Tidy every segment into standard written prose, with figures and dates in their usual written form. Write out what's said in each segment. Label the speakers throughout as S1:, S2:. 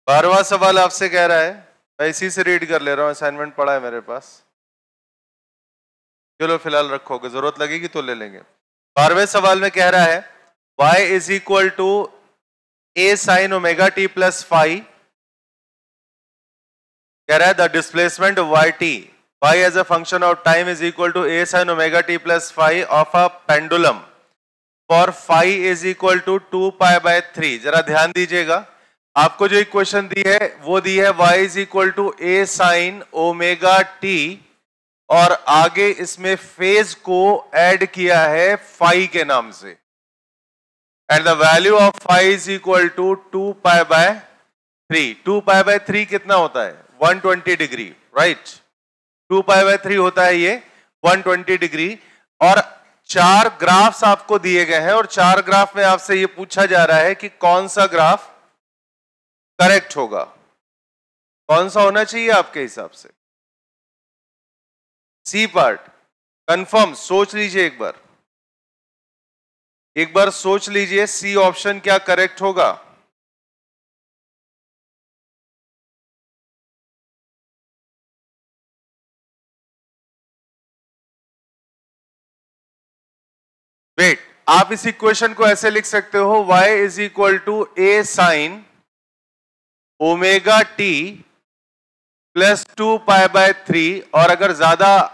S1: 12वां सवाल आपसे कह रहा है, मैं इसी से रीड कर ले रहा हूं, असाइनमेंट पड़ा है मेरे पास। चलो फिलहाल रखोगे, जरूरत लगेगी तो ले लेंगे। 12वें सवाल में कह रहा है y is equal to a sin omega t plus phi. कह रहा है the displacement y as a function of time is equal to a sin omega t plus phi of a pendulum for phi is equal to 2π/3। जरा ध्यान दीजिएगा, आपको जो equation दी है वो दी है y is equal to a sin omega t और आगे इसमें फेज को ऐड किया है फाई के नाम से, and the value of phi is equal to 2π/3। 2π/3 कितना होता है? 120 डिग्री, राइट। 2π/3 होता है ये 120 डिग्री। और 4 ग्राफ्स आपको दिए गए हैं और 4 ग्राफ में आपसे ये पूछा जा रहा है कि कौन सा ग्राफ करेक्ट होगा, कौन सा होना चाहिए आपके हिसाब से? C part. कंफर्म? सोच लीजिए एक बार सोच लीजिए, सी ऑप्शन क्या करेक्ट होगा? वेट, आप इस इक्वेशन को ऐसे लिख सकते हो y is equal to a sine omega t plus 2π/3। और अगर ज्यादा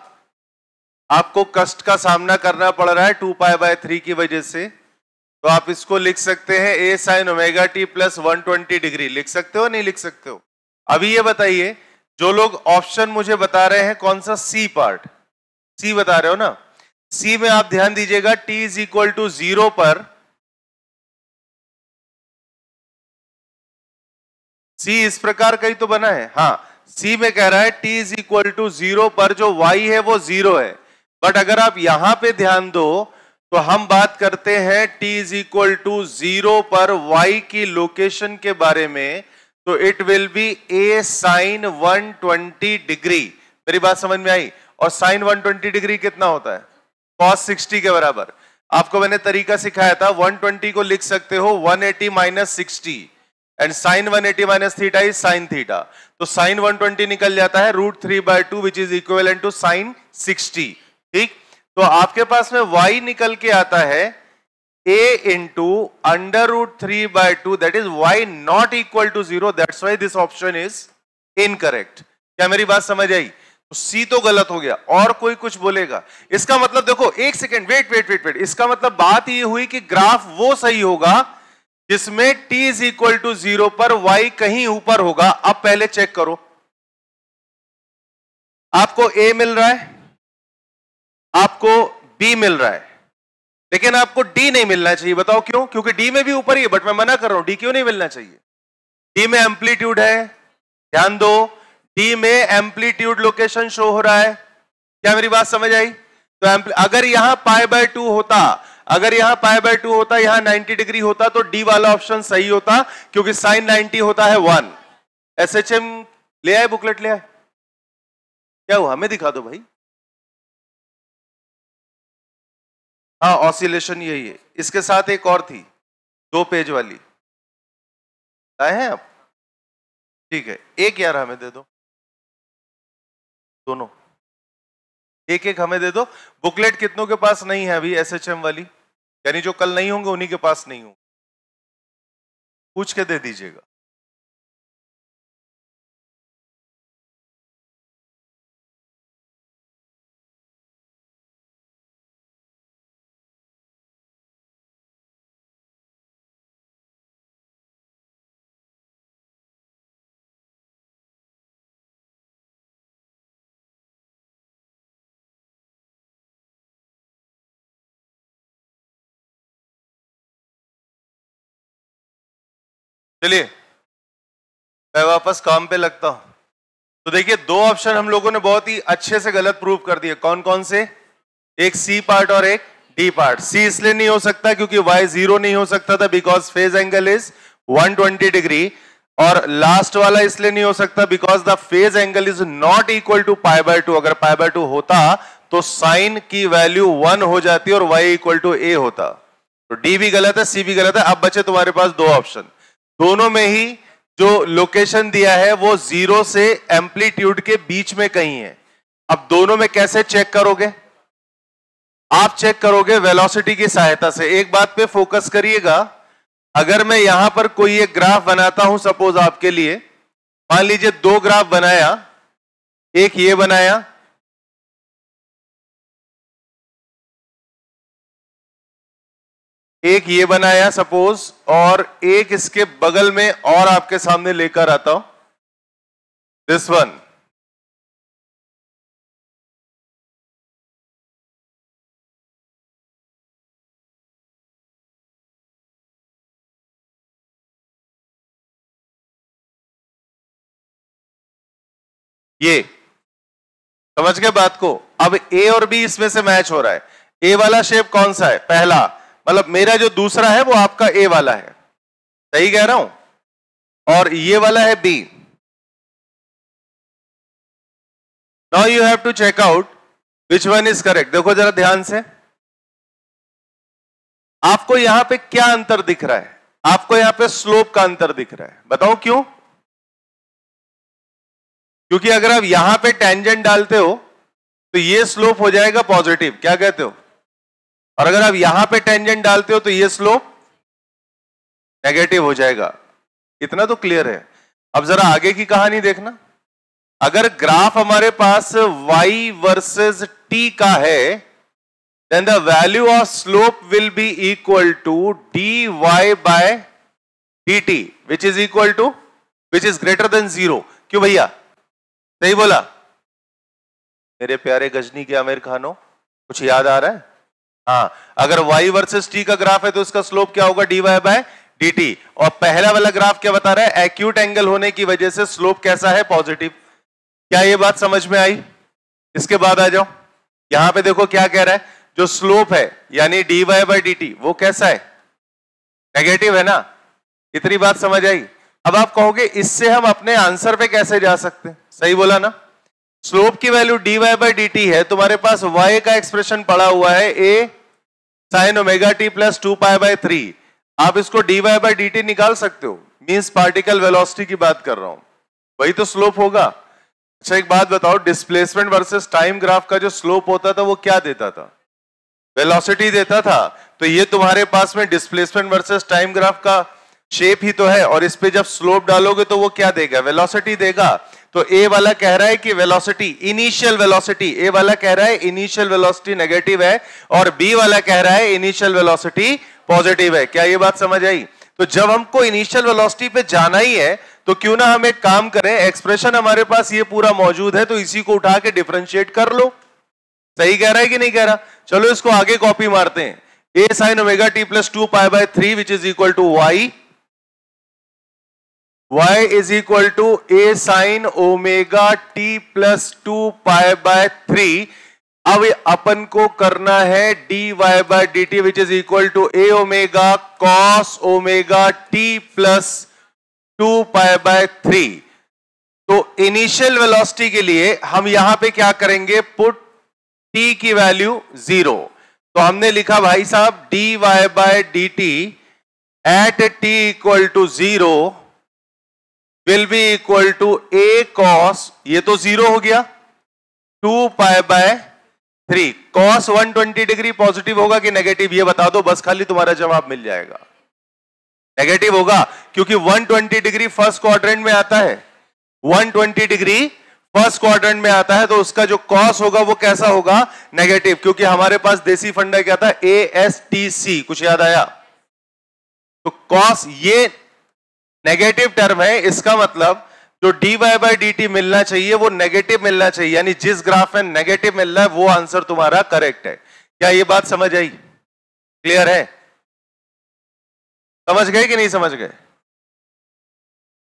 S1: आपको कष्ट का सामना करना पड़ रहा है 2π/3 की वजह से, तो आप इसको लिख सकते हैं a sine omega t plus 120 degree. लिख सकते हो नहीं लिख सकते हो? अभी ये बताइए, जो लोग ऑप्शन मुझे बता रहे हैं कौन सा सी पार्ट, सी बता रहे हो ना, सी में आप ध्यान दीजिएगा t इज इक्वल टू 0 पर सी इस प्रकार का ही तो बना है। हाँ, सी में कह रहा है t इज इक्वल टू 0 पर जो y है वो 0 है। बट अगर आप यहां पे ध्यान दो तो हम बात करते हैं t इज इक्वल टू 0 पर y की लोकेशन के बारे में, तो it will be a sine 120 degree. मेरी बात समझ में आई? और साइन 120 डिग्री कितना होता है? cos 60 के बराबर। आपको मैंने तरीका सिखाया था, 120 को लिख सकते हो 180 minus 60 and sine 180 minus theta is sine theta. तो साइन 120 निकल जाता है √3/2 which is equivalent to sine 60। ठीक, तो आपके पास में y निकल के आता है a into √3/2, that is y not equal to 0, that's why this option is incorrect. क्या मेरी बात समझ आई? तो सी तो गलत हो गया। और कोई कुछ बोलेगा? इसका मतलब देखो, एक सेकेंड, वेट, इसका मतलब बात ये हुई कि ग्राफ वो सही होगा जिसमें t इज इक्वल टू 0 पर y कहीं ऊपर होगा। अब पहले चेक करो, आपको a मिल रहा है, आपको b मिल रहा है, लेकिन आपको d नहीं मिलना चाहिए। बताओ क्यों? क्योंकि d में भी ऊपर ही है, बट मैं मना कर रहा हूं, d क्यों नहीं मिलना चाहिए? d में एम्पलीट्यूड है, ध्यान दो, d में एम्पलीट्यूड लोकेशन शो हो रहा है। क्या मेरी बात समझ आई? तो अगर यहां π/2 होता, अगर यहां π/2 होता, यहां 90 डिग्री होता, तो डी वाला ऑप्शन सही होता, क्योंकि साइन 90 होता है 1। एसएचएम ले आए, बुकलेट ले आए? क्या हुआ? हमें दिखा दो भाई। हाँ, ऑसिलेशन यही है। इसके साथ एक और थी 2 पेज वाली, लाए हैं आप? ठीक है, एक यार हमें दे दो, दोनों एक एक हमें दे दो। बुकलेट कितनों के पास नहीं है अभी एसएचएम वाली? यानी जो कल नहीं होंगे उन्हीं के पास नहीं होंगे, पूछ के दे दीजिएगा। चलिए मैं वापस काम पे लगता हूं। तो देखिए, 2 ऑप्शन हम लोगों ने बहुत ही अच्छे से गलत प्रूव कर दिए। कौन कौन से? एक सी पार्ट और एक डी पार्ट। सी इसलिए नहीं हो सकता क्योंकि y 0 नहीं हो सकता था, because phase angle is 120 degree. और लास्ट वाला इसलिए नहीं हो सकता because the phase angle is not equal to π/2। अगर π/2 होता तो साइन की वैल्यू 1 हो जाती और y इक्वल टू a होता। तो डी भी गलत है, सी भी गलत है। अब बचे तुम्हारे पास 2 ऑप्शन, दोनों में ही जो लोकेशन दिया है वो 0 से एम्पलीट्यूड के बीच में कहीं है। अब दोनों में कैसे चेक करोगे? आप चेक करोगे वेलोसिटी की सहायता से। एक बात पे फोकस करिएगा, अगर मैं यहां पर कोई एक ग्राफ बनाता हूं, सपोज आपके लिए, मान लीजिए 2 ग्राफ बनाया, एक ये बनाया, एक ये बनाया सपोज, और एक इसके बगल में और आपके सामने लेकर आता हूं, दिस वन। ये समझ गए बात को? अब ए और बी इसमें से मैच हो रहा है। ए वाला शेप कौन सा है? पहला, मतलब मेरा जो दूसरा है वो आपका ए वाला है, सही कह रहा हूं, और ये वाला है B. Now you have to check out which one is correct. देखो जरा ध्यान से, आपको यहां पे क्या अंतर दिख रहा है? आपको यहां पे स्लोप का अंतर दिख रहा है। बताओ क्यों? क्योंकि अगर आप यहां पे टेंजेंट डालते हो तो ये स्लोप हो जाएगा पॉजिटिव, क्या कहते हो? और अगर आप यहां पे टेंजेंट डालते हो तो ये स्लोप नेगेटिव हो जाएगा। इतना तो क्लियर है। अब जरा आगे की कहानी देखना। अगर ग्राफ हमारे पास y वर्सेस t का है, then the value of slope will be equal to dy by dt, which is equal to, which is greater than 0। क्यों भैया? सही बोला मेरे प्यारे गजनी के आमिर खानो, कुछ याद आ रहा है? हाँ, अगर y वर्सेस t का ग्राफ है तो इसका स्लोप क्या होगा? dy by dt। और पहला वाला ग्राफ क्या बता रहा है? एक्यूट एंगल होने की वजह से स्लोप कैसा है? पॉजिटिव। क्या ये बात समझ में आई? इसके बाद आ जाओ, यहां पे देखो क्या कह रहा है, जो स्लोप है यानी dy by dt वो कैसा है? नेगेटिव है ना। इतनी बात समझ आई? अब आप कहोगे इससे हम अपने आंसर पे कैसे जा सकते हैं? सही बोला ना, स्लोप की वैल्यू dy by dt है, तुम्हारे पास y का एक्सप्रेशन पड़ा हुआ है a sin omega t plus 2π/3। आप इसको dy by dt निकाल सकते हो, मींस पार्टिकल वेलोसिटी की बात कर रहा हूं, वही तो स्लोप होगा। अच्छा एक बात बताओ, डिस्प्लेसमेंट वर्सेस टाइम ग्राफ का जो स्लोप होता था वो क्या देता था? वेलोसिटी देता था। तो ये तुम्हारे पास में डिस्प्लेसमेंट वर्सेस टाइम ग्राफ का शेप ही तो है, और इस पे जब स्लोप डालोगे तो वो क्या देगा? वेलोसिटी देगा। तो ए वाला कह रहा है कि वेलोसिटी, इनिशियल वेलोसिटी, ए वाला कह रहा है इनिशियल वेलोसिटी नेगेटिव है, और बी वाला कह रहा है इनिशियल वेलोसिटी पॉजिटिव है। क्या ये बात समझ आई? तो जब हमको इनिशियल वेलोसिटी पे जाना ही है तो क्यों ना हम एक काम करें, एक्सप्रेशन हमारे पास ये पूरा मौजूद है तो इसी को उठा के डिफरेंशिएट कर लो। सही कह रहा है कि नहीं कह रहा? चलो इसको आगे कॉपी मारते हैं। a sin omega t plus 2π/3 which is equal to y is equal to a sin omega t plus 2π/3। अब अपन को करना है dy by dt which is equal to a omega cos omega t plus 2π/3। तो initial velocity के लिए हम यहां पे क्या करेंगे? पुट t की वैल्यू 0। तो हमने लिखा भाई साहब dy by dt at t equal to 0 will be equal to a cos, ये तो 0 हो गया, 2π/3। cos 120 डिग्री पॉजिटिव होगा कि नेगेटिव? ये बता दो बस, खाली तुम्हारा जवाब मिल जाएगा। नेगेटिव होगा, क्योंकि 120 डिग्री फर्स्ट क्वाड्रेंट में आता है, 120 डिग्री फर्स्ट क्वाड्रेंट में आता है, तो उसका जो कॉस होगा वो कैसा होगा? नेगेटिव। क्योंकि हमारे पास देसी फंडा क्या था? ASTC, कुछ याद आया? तो कॉस ये नेगेटिव टर्म है, इसका मतलब जो dy by dt मिलना चाहिए वो नेगेटिव मिलना चाहिए, यानी जिस ग्राफ में नेगेटिव मिल रहा है वो आंसर तुम्हारा करेक्ट है। क्या ये बात समझ आई? क्लियर है? समझ गए कि नहीं समझ गए?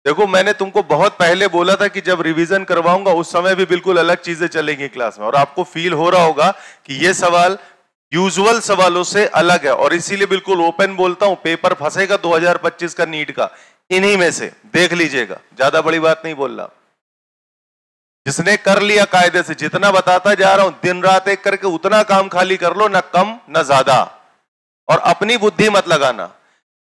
S1: देखो मैंने तुमको बहुत पहले बोला था कि जब रिवीजन करवाऊंगा उस समय भी बिल्कुल अलग चीजें चलेंगी क्लास में, और आपको फील हो रहा होगा कि ये सवाल यूजुअल सवालों से अलग है, और इसीलिए बिल्कुल ओपन बोलता हूं, पेपर फंसेगा 2025 का नीट का इन्हीं में से, देख लीजिएगा, ज्यादा बड़ी बात नहीं बोल रहा। जिसने कर लिया कायदे से, जितना बताता जा रहा हूं दिन रात एक करके उतना काम खाली कर लो, ना कम ना ज्यादा, और अपनी बुद्धि मत लगाना।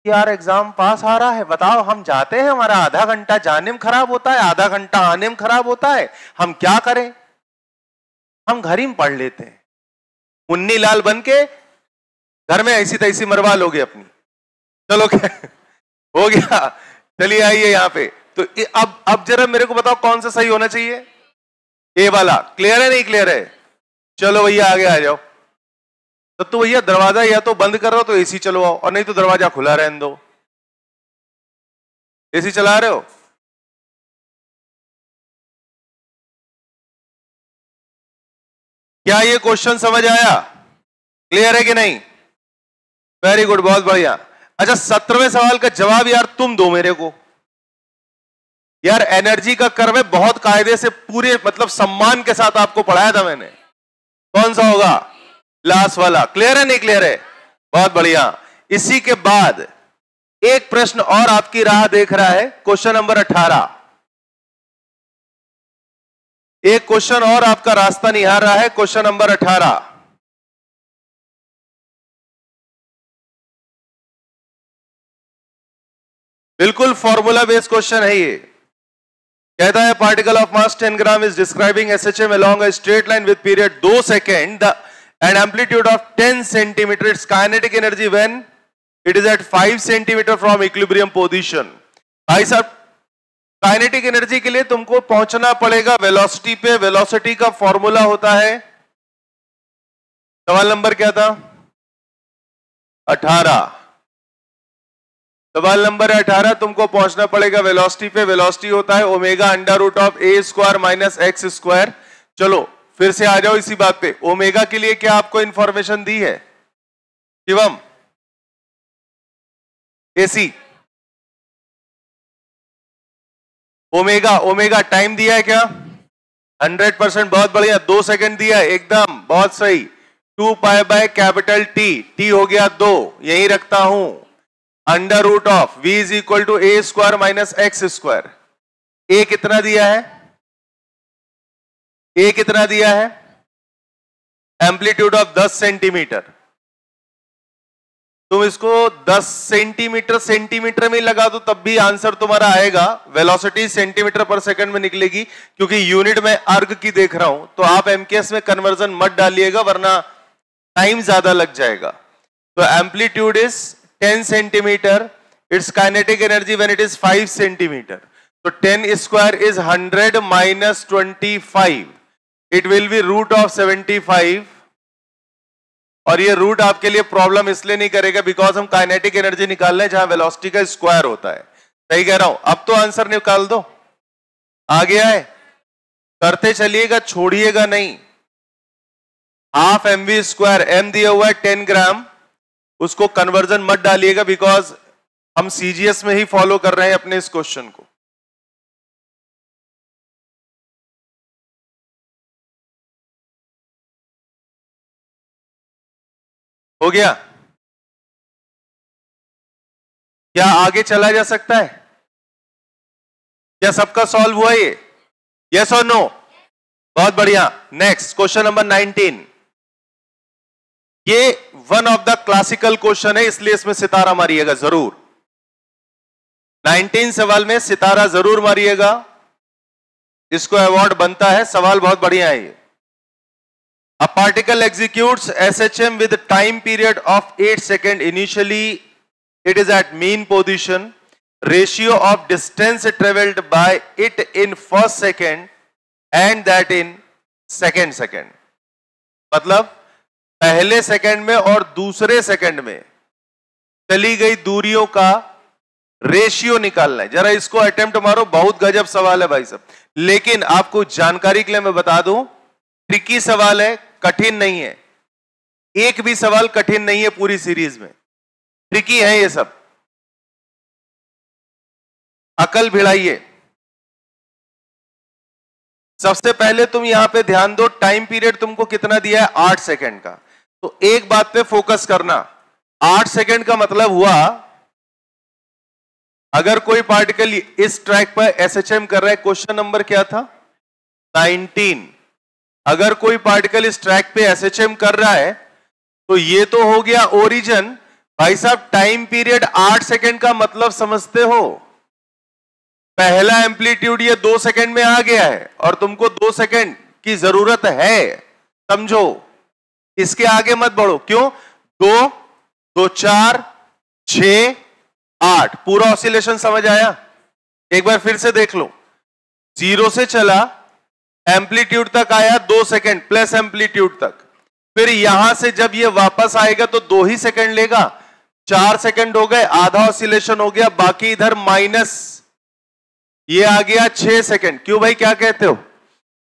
S1: यार एग्जाम पास आ रहा है, बताओ हम जाते हैं, हमारा आधा घंटा जाने में खराब होता है, आधा घंटा आने में खराब होता है, हम क्या करें? हम घर ही में पढ़ लेते हैं, मुन्नी लाल बन के घर में ऐसी तैसी मरवा लोगे अपनी। चलो क्या हो गया, चलिए आइए यहाँ पे। तो अब जरा मेरे को बताओ कौन सा सही होना चाहिए? ए वाला। क्लियर है नहीं क्लियर है? चलो भैया आगे आ जाओ। तो भैया दरवाजा या तो बंद कर रहे हो तो एसी चलवाओ, और नहीं तो दरवाजा खुला रहने दो। एसी चला रहे हो? क्या ये क्वेश्चन समझ आया? क्लियर है कि नहीं? वेरी गुड, बहुत बढ़िया। अच्छा 17वें सवाल का जवाब यार तुम दो मेरे को। यार एनर्जी का कर्व है, बहुत कायदे से पूरे मतलब सम्मान के साथ आपको पढ़ाया था मैंने। कौन सा होगा? लास्ट वाला। क्लियर है नहीं क्लियर है? बहुत बढ़िया। इसी के बाद एक प्रश्न और आपकी राह देख रहा है, क्वेश्चन नंबर 18। एक क्वेश्चन और आपका रास्ता निहार रहा है, क्वेश्चन नंबर 18। बिल्कुल फॉर्मूला बेस्ड क्वेश्चन है ये। कहता है particle of mass 10 gram is describing SHM along a straight line with period 2 second and amplitude of 10 centimetre. Its kinetic energy when it is at 5 centimetre from equilibrium position. भाई साहब kinetic energy के लिए तुमको पहुंचना पड़ेगा velocity पे। Velocity का formula होता है, सवाल नंबर क्या था? 18। सवाल नंबर 18, तुमको पहुंचना पड़ेगा वेलोसिटी पे। वेलोसिटी होता है omega under root of A square minus X square. चलो फिर से आ जाओ इसी बात पे। ओमेगा के लिए क्या आपको इंफॉर्मेशन दी है Shivam? AC omega, omega time दिया है क्या? 100%, बहुत बढ़िया। 2 सेकंड दिया है, एकदम बहुत सही। 2 pi by capital T, T हो गया 2, यही रखता हूं। Under root of v is equal to A square minus X square. A कितना दिया है? ए कितना दिया है? Amplitude of 10 centimetre. तुम इसको 10 सेंटीमीटर सेंटीमीटर में लगा दो तब भी आंसर तुम्हारा आएगा। वेलोसिटी सेंटीमीटर पर सेकंड में निकलेगी, क्योंकि यूनिट में अर्ग की देख रहा हूं। तो आप एमकेएस में कन्वर्जन मत डालिएगा वरना टाइम ज्यादा लग जाएगा। तो amplitude is 10 centimetre, its kinetic energy when it is 5 centimetre. तो 10 square is 100 minus 25, it will be root of 75। और ये रूट आपके लिए प्रॉब्लम इसलिए नहीं करेगा बिकॉज हम काइनेटिक एनर्जी निकाल रहे हैं जहां वेलोसिटी का स्क्वायर होता है। सही कह रहा हूं? अब तो आंसर निकाल दो। आ गया है? करते चलिएगा, छोड़िएगा नहीं। हाफ mv स्क्वायर, m दिया हुआ है 10 ग्राम, उसको कन्वर्जन मत डालिएगा बिकॉज हम सीजीएस में ही फॉलो कर रहे हैं अपने इस क्वेश्चन को। हो गया? क्या आगे चला जा सकता है? क्या सबका सॉल्व हुआ ये? यस और नो? बहुत बढ़िया। Next question number 19। ये one of the classical question है, इसलिए इसमें सितारा मारिएगा जरूर। 19 सवाल में सितारा जरूर मारिएगा, इसको अवार्ड बनता है। सवाल बहुत बढ़िया है ये। A particle executes SHM with a time period of 8 seconds. Initially, it is at mean position. Ratio of distance traveled by it in first second and that in second second. मतलब पहले second में और दूसरे second में चली गई दूरियों का रेशियो निकालना है। जरा इसको अटेम्प्ट मारो, बहुत गजब सवाल है भाई साहब। लेकिन आपको जानकारी के लिए मैं बता दूं, ट्रिकी सवाल है, कठिन नहीं है। एक भी सवाल कठिन नहीं है पूरी सीरीज में, ट्रिकी है ये सब। अकल भिड़ाइए। सबसे पहले तुम यहां पे ध्यान दो, टाइम पीरियड तुमको कितना दिया है? 8 सेकंड का। तो एक बात पे फोकस करना, 8 सेकंड का मतलब हुआ अगर कोई पार्टिकल इस ट्रैक पर एसएचएम कर रहा है, क्वेश्चन नंबर क्या था? 19। अगर कोई पार्टिकल इस ट्रैक पे एसएचएम कर रहा है तो ये तो हो गया ओरिजिन, भाई साहब टाइम पीरियड 8 सेकंड का मतलब समझते हो? पहला एम्पलीट्यूड ये 2 सेकंड में आ गया है और तुमको 2 सेकंड की जरूरत है, समझो। इसके आगे मत बढ़ो। क्यों? 2, 2, 4, 6, 8 पूरा ऑसिलेशन समझ आया? एक बार फिर से देख लो। 0 से चला, एम्पलीट्यूड तक आया 2 सेकंड प्लस एम्पलीट्यूड तक, फिर यहां से जब ये वापस आएगा तो 2 ही सेकंड लेगा, 4 सेकंड हो गए, आधा ऑसिलेशन हो गया, बाकी इधर माइनस ये आ गया 6 सेकंड। क्यों भाई, क्या कहते हो?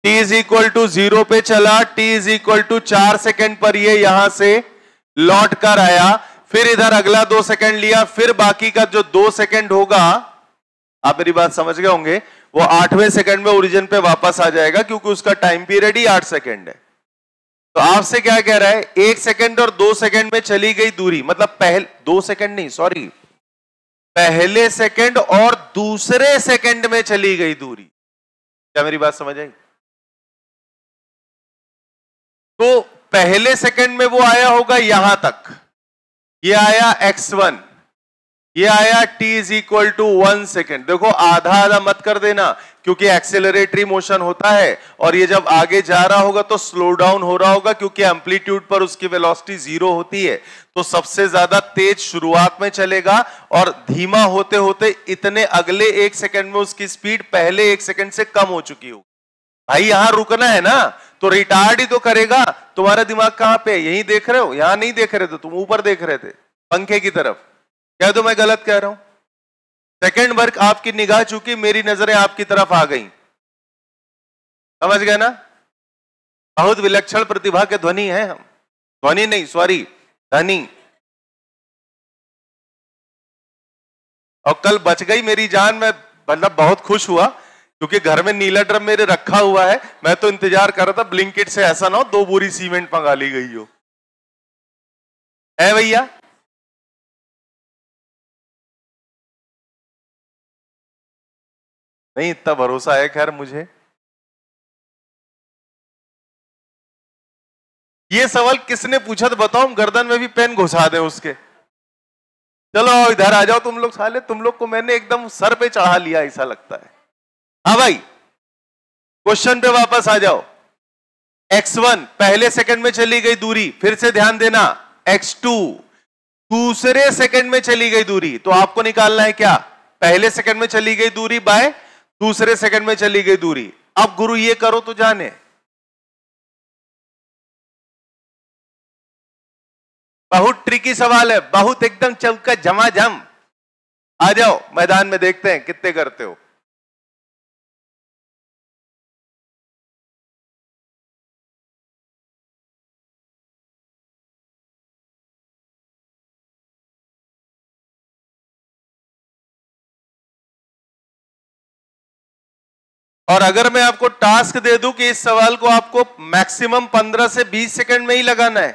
S1: t इज इक्वल टू 0 पे चला, t is equal to 4 second पर ये यहां से लौट कर आया, फिर इधर अगला 2 सेकंड लिया, फिर बाकी का जो 2 सेकंड होगा, आप मेरी बात समझ गए होंगे, वो 8वें सेकंड में ओरिजिन पे वापस आ जाएगा, क्योंकि उसका टाइम पीरियड ही 8 सेकंड है। तो आपसे क्या कह रहा है? 1 सेकंड और 2 सेकंड में चली गई दूरी, मतलब पहले 2 सेकंड नहीं, सॉरी, पहले सेकंड और दूसरे सेकंड में चली गई दूरी। क्या मेरी बात समझ आई? तो पहले सेकंड में वो आया होगा यहां तक, ये आया x1, ये आया t is equal to 1 second. देखो आधा आधा मत कर देना, क्योंकि एक्सेलरेटरी मोशन होता है और ये जब आगे जा रहा होगा तो स्लो डाउन हो रहा होगा, क्योंकि एम्पलीट्यूड पर उसकी वेलोसिटी 0 होती है। तो सबसे ज्यादा तेज शुरुआत में चलेगा और धीमा होते होते इतने अगले 1 सेकेंड में उसकी स्पीड पहले 1 सेकेंड से कम हो चुकी होगी। भाई यहां रुकना है ना, तो रिटार्ड ही तो करेगा। तुम्हारा दिमाग कहां पे? यहीं देख रहे हो? यहां नहीं देख रहे थे तुम, ऊपर देख रहे थे पंखे की तरफ। क्या तो मैं गलत कह रहा हूं? सेकंड भर आपकी निगाह चूकी, मेरी नजरें आपकी तरफ आ गई, समझ गए ना? बहुत विलक्षण प्रतिभा के ध्वनि हैं हम, ध्वनि नहीं सॉरी धनी। और कल बच गई मेरी जान, मैं मतलब बहुत खुश हुआ, क्योंकि घर में नीला ड्रम मेरे रखा हुआ है। मैं तो इंतजार कर रहा था ब्लिंकिट से ऐसा ना हो 2 बोरी सीमेंट मंगा ली गई हो। है भैया? नहीं इतना भरोसा है खैर मुझे। ये सवाल किसने पूछा तो बताओ, हम गर्दन में भी पेन घुसा दें उसके। चलो इधर आ जाओ तुम लोग, साले तुम लोग को मैंने एकदम सर पे चढ़ा लिया ऐसा लगता है। हाँ भाई, क्वेश्चन पे वापस आ जाओ। x1 पहले सेकंड में चली गई दूरी, फिर से ध्यान देना, x2 दूसरे सेकंड में चली गई दूरी। तो आपको निकालना है क्या? पहले सेकंड में चली गई दूरी बाय दूसरे सेकंड में चली गई दूरी। अब गुरु ये करो तो जाने, बहुत ट्रिकी सवाल है, बहुत एकदम चौका झमाझम। आ जाओ मैदान में, देखते हैं कितने करते हो। और अगर मैं आपको टास्क दे दूं कि इस सवाल को आपको मैक्सिमम 15 से 20 सेकंड में ही लगाना है,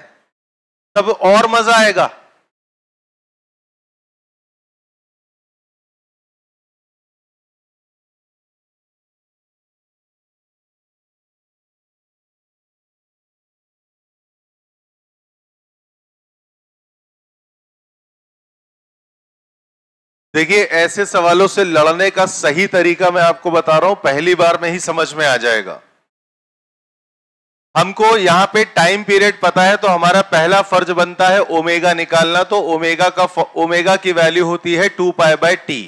S1: तब और मजा आएगा। देखिए ऐसे सवालों से लड़ने का सही तरीका मैं आपको बता रहा हूं, पहली बार में ही समझ में आ जाएगा। हमको यहां पे टाइम पीरियड पता है, तो हमारा पहला फर्ज बनता है ओमेगा निकालना। तो ओमेगा की वैल्यू होती है 2 पाई बाय टी।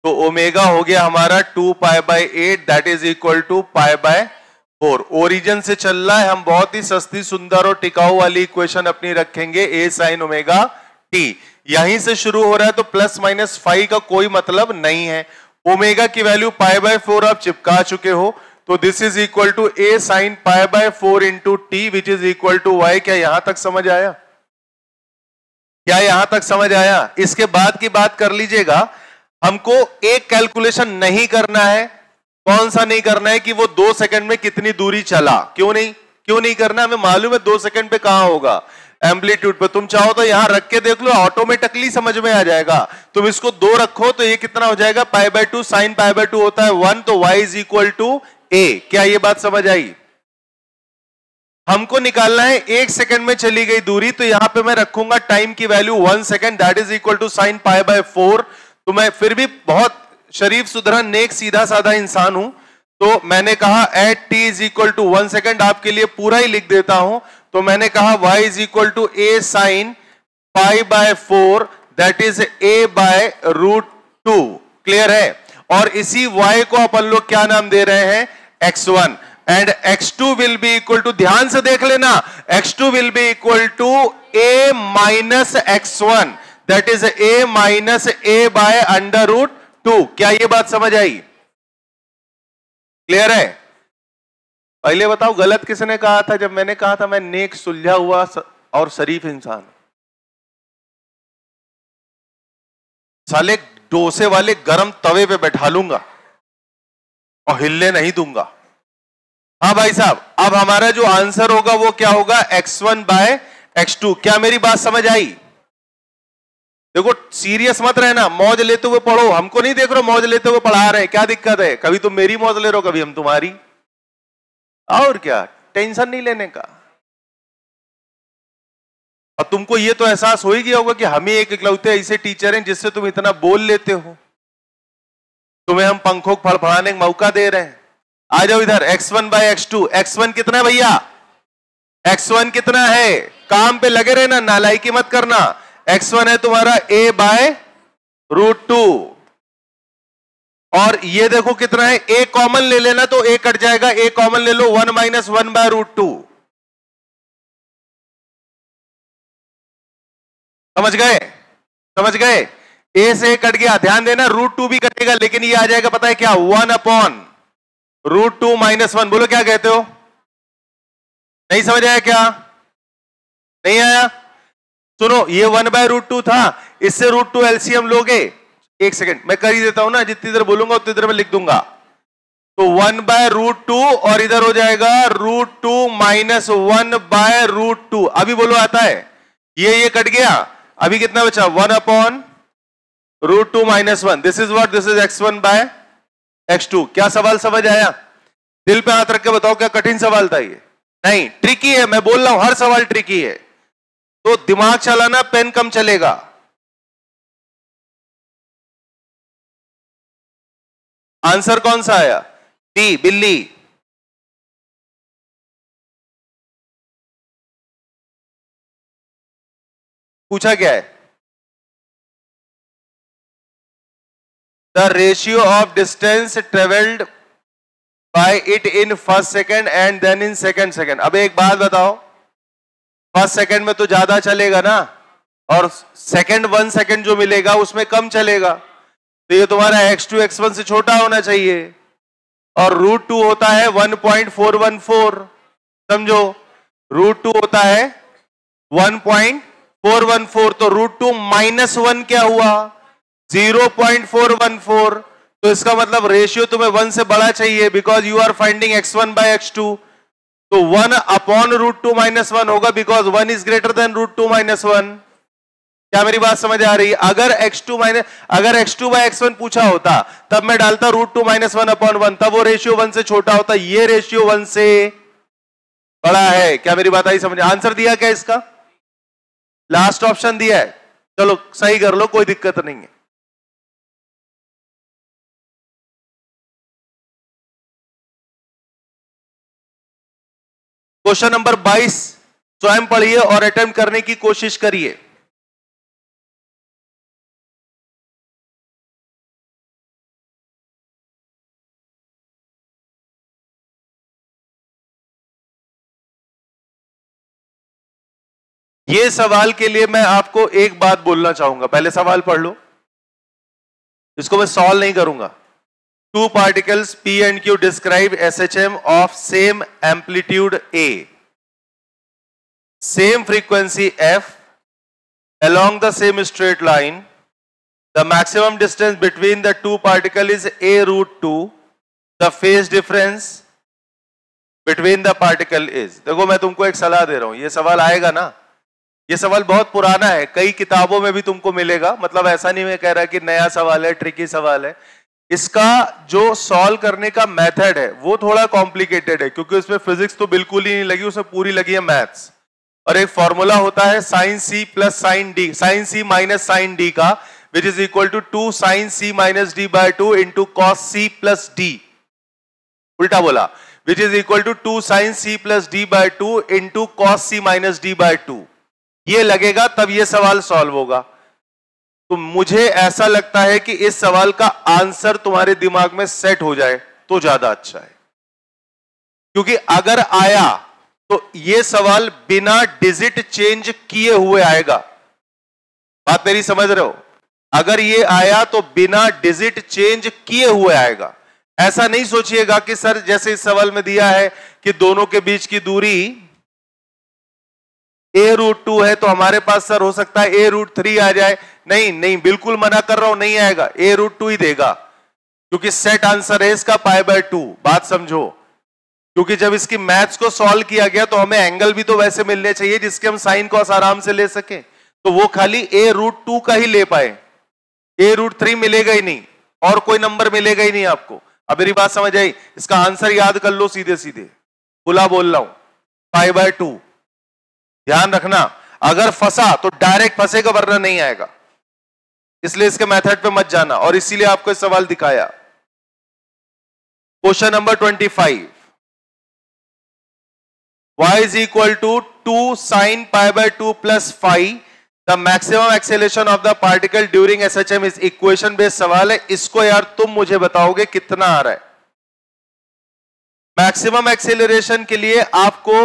S1: तो ओमेगा हो गया हमारा 2 pi by 8, that is equal to pi by 4। Origin से चल रहा है, हम बहुत ही सस्ती सुंदर और टिकाऊ वाली इक्वेशन अपनी रखेंगे, a sin ओमेगा टी। यहीं से शुरू हो रहा है, तो प्लस माइनस 5 का कोई मतलब नहीं है। ओमेगा की वैल्यू पाई बाय 4 आप चिपका चुके हो, तो this is equal to a sin pi by 4 into T which is equal to y। क्या यहां तक समझ आया? क्या यहां तक समझ आया? इसके बाद की बात कर लीजिएगा। हमको एक कैलकुलेशन नहीं करना है। कौन सा नहीं करना है? कि वो 2 सेकंड में कितनी दूरी चला। क्यों नहीं करना? हमें मालूम है 2 सेकंड पे कहां होगा, एम्पलीट्यूड पे। तुम चाहो तो यहां रख के देख लो, ऑटोमेटिकली समझ में आ जाएगा। तुम इसको 2 रखो तो ये कितना हो जाएगा, pi by 2 sine pi by 2 होता है 1, तो y is equal to a। क्या ये बात समझ आई? हमको निकालना है 1 सेकंड में चली गई दूरी, तो यहां पे मैं रखूंगा टाइम की value 1 second, that is equal to sin π/4। तो मैं फिर भी बहुत शरीफ सुधरन नेक सीधा साधा इंसान हूं, तो मैंने कहा at t is equal to 1 second, आपके लिए पूरा ही लिख देता हूं। तो मैंने कहा y is equal to a sin π/4 that is a/√2। Clear है? और इसी y को अपन लोग क्या नाम दे रहे हैं? x1। And x2 will be equal to, ध्यान से देख लेना, x2 will be equal to a minus x1 that is a minus a/√2। क्या ये बात समझ आई? क्लियर है? पहले बताओ गलत किसने कहा था जब मैंने कहा था मैं नेक सुलझा हुआ और शरीफ इंसान? साले डोसे वाले गरम तवे पे बैठा लूंगा और हिलने नहीं दूंगा। हाँ भाई साहब, अब हमारा जो आंसर होगा वो क्या होगा? x1/x2। क्या मेरी बात समझ आई? देखो सीरियस मत रहना, मौज लेते हुए पढ़ो, हमको नहीं देख रहे हो मौज लेते हुए पढ़ा रहे हैं, क्या दिक्कत है? कभी तुम मेरी मौज ले रहे हो, कभी हम तुम्हारी, और क्या, टेंशन नहीं लेने का। अब तुमको ये तो एहसास हो ही गया होगा कि हम ही एक इकलौते ऐसे टीचर हैं जिससे तुम इतना बोल लेते हो, तुम्हें हम पंखों को फड़फड़ाने का मौका दे रहे हैं। आ जाओ इधर, x1/x2। x1 कितना है भैया? x1 कितना है? काम पे लगे रहना, नालायकी मत करना। x1 है तुम्हारा a/√2, और ये देखो कितना है, a कॉमन ले लेना तो a कट जाएगा, a कॉमन ले लो, 1 माइनस 1/√2। समझ गए? समझ गए? a से कट गया, ध्यान देना, √2 भी कटेगा, लेकिन ये आ जाएगा पता है क्या? 1/√2 माइनस 1। बोलो क्या कहते हो? नहीं समझ आया क्या? नहीं आया? सुनो, ये 1/√2 था, इससे √2 एलसीएम लोगे। एक सेकंड मैं कर ही देता हूं ना, जितनी देर बोलूंगा उतनी देर में लिख दूंगा। तो 1/√2 और इधर हो जाएगा √2 माइनस 1/√2। अभी बोलो आता है? ये कट गया, अभी कितना बचा? 1/√2 minus 1। This is what? This is x1/x2। क्या सवाल समझ आया? दिल पे हाथ रख के बताओ, क्या कठिन सवाल था ये? नहीं, ट्रिकी है, मैं बोल रहा हूं हर सवाल ट्रिकी है, तो दिमाग चलाना, पेन कम चलेगा। आंसर कौन सा आया? बी, बिल्ली। पूछा क्या है? The ratio of distance travelled by it in first second and then in second second. अब एक बात बताओ, फर्स्ट सेकेंड में तो ज्यादा चलेगा ना, और सेकेंड 1 सेकेंड जो मिलेगा उसमें कम चलेगा, तो ये तुम्हारा x2 x1 से छोटा होना चाहिए, और √2 होता है 1.414। समझो, √2 होता है 1.414, तो √2 माइनस 1 क्या हुआ? 0.414। तो इसका मतलब रेशियो तुम्हें 1 से बड़ा चाहिए, because you are finding x1/x2। तो 1/√2 माइनस 1 होगा, because 1 is greater than √2 minus 1। क्या मेरी बात समझ आ रही है? अगर x2/x1 पूछा होता तब मैं डालता √2 माइनस 1/1, तब वो रेशियो 1 से छोटा होता, ये रेशियो 1 से बड़ा है। क्या मेरी बात आई समझ? आंसर दिया क्या इसका? लास्ट ऑप्शन दिया है, चलो सही कर लो, कोई दिक्कत नहीं है। क्वेश्चन नंबर 22 स्वयं पढ़िए और अटेम्प्ट करने की कोशिश करिए। ये सवाल के लिए मैं आपको एक बात बोलना चाहूंगा, पहले सवाल पढ़ लो, इसको मैं सॉल्व नहीं करूंगा। Two particles P and Q describe SHM of same amplitude A, same frequency F, along the same straight line. The maximum distance between the two particles is a√2. The phase difference between the particle is। देखो मैं तुमको एक सलाह दे रहा हूं, ये सवाल आएगा ना, ये सवाल बहुत पुराना है, कई किताबों में भी तुमको मिलेगा, मतलब ऐसा नहीं मैं कह रहा कि नया सवाल है, ट्रिकी सवाल है। इसका जो सॉल्व करने का मेथड है वो थोड़ा कॉम्प्लिकेटेड है, क्योंकि उसमें फिजिक्स तो बिल्कुल ही नहीं लगी, उसमें पूरी लगी है मैथ्स। और एक फॉर्मूला होता है sine C plus sine D, sine C minus sine D का, which is equal to 2 sine C minus D by 2 into cos C plus D, उल्टा बोला, which is equal to 2 sine C plus D by 2 into cos C minus D by 2। ये लगेगा तब ये सवाल solve होगा। तो मुझे ऐसा लगता है कि इस सवाल का आंसर तुम्हारे दिमाग में सेट हो जाए तो ज्यादा अच्छा है, क्योंकि अगर आया तो ये सवाल बिना डिजिट चेंज किए हुए आएगा। बात मेरी समझ रहे हो? अगर ये आया तो बिना डिजिट चेंज किए हुए आएगा। ऐसा नहीं सोचिएगा कि सर जैसे इस सवाल में दिया है कि दोनों के बीच की दूरी a√2 है, तो हमारे पास सर हो सकता है a√3 आ जाए। नहीं नहीं, बिल्कुल मना कर रहा हूं, नहीं आएगा, a√2 ही देगा, क्योंकि सेट आंसर है इसका π/2। बात समझो, क्योंकि जब इसकी मैथ्स को सॉल्व किया गया तो हमें एंगल भी तो वैसे मिलने चाहिए जिसके हम साइन कॉस आराम से ले सके, तो वो खाली a√2 का ही ले पाए, a√3 मिलेगा ही नहीं, और कोई नंबर मिलेगा ही नहीं आपको। अब मेरी बात समझ आई? इसका आंसर याद कर लो सीधे सीधे, खुला बोल रहा हूं, π/2। ध्यान रखना, अगर फंसा तो डायरेक्ट फंसेगा, वरना नहीं आएगा, इसलिए इसके मेथड पे मत जाना, और इसीलिए आपको इस सवाल दिखाया। Question number 25, y is equal to 2 sin π/2 plus phi, the maximum acceleration of the particle during SHM is equation based सवाल है। इसको यार तुम मुझे बताओगे कितना आ रहा है। मैक्सिमम एक्सेलरेशन के लिए आपको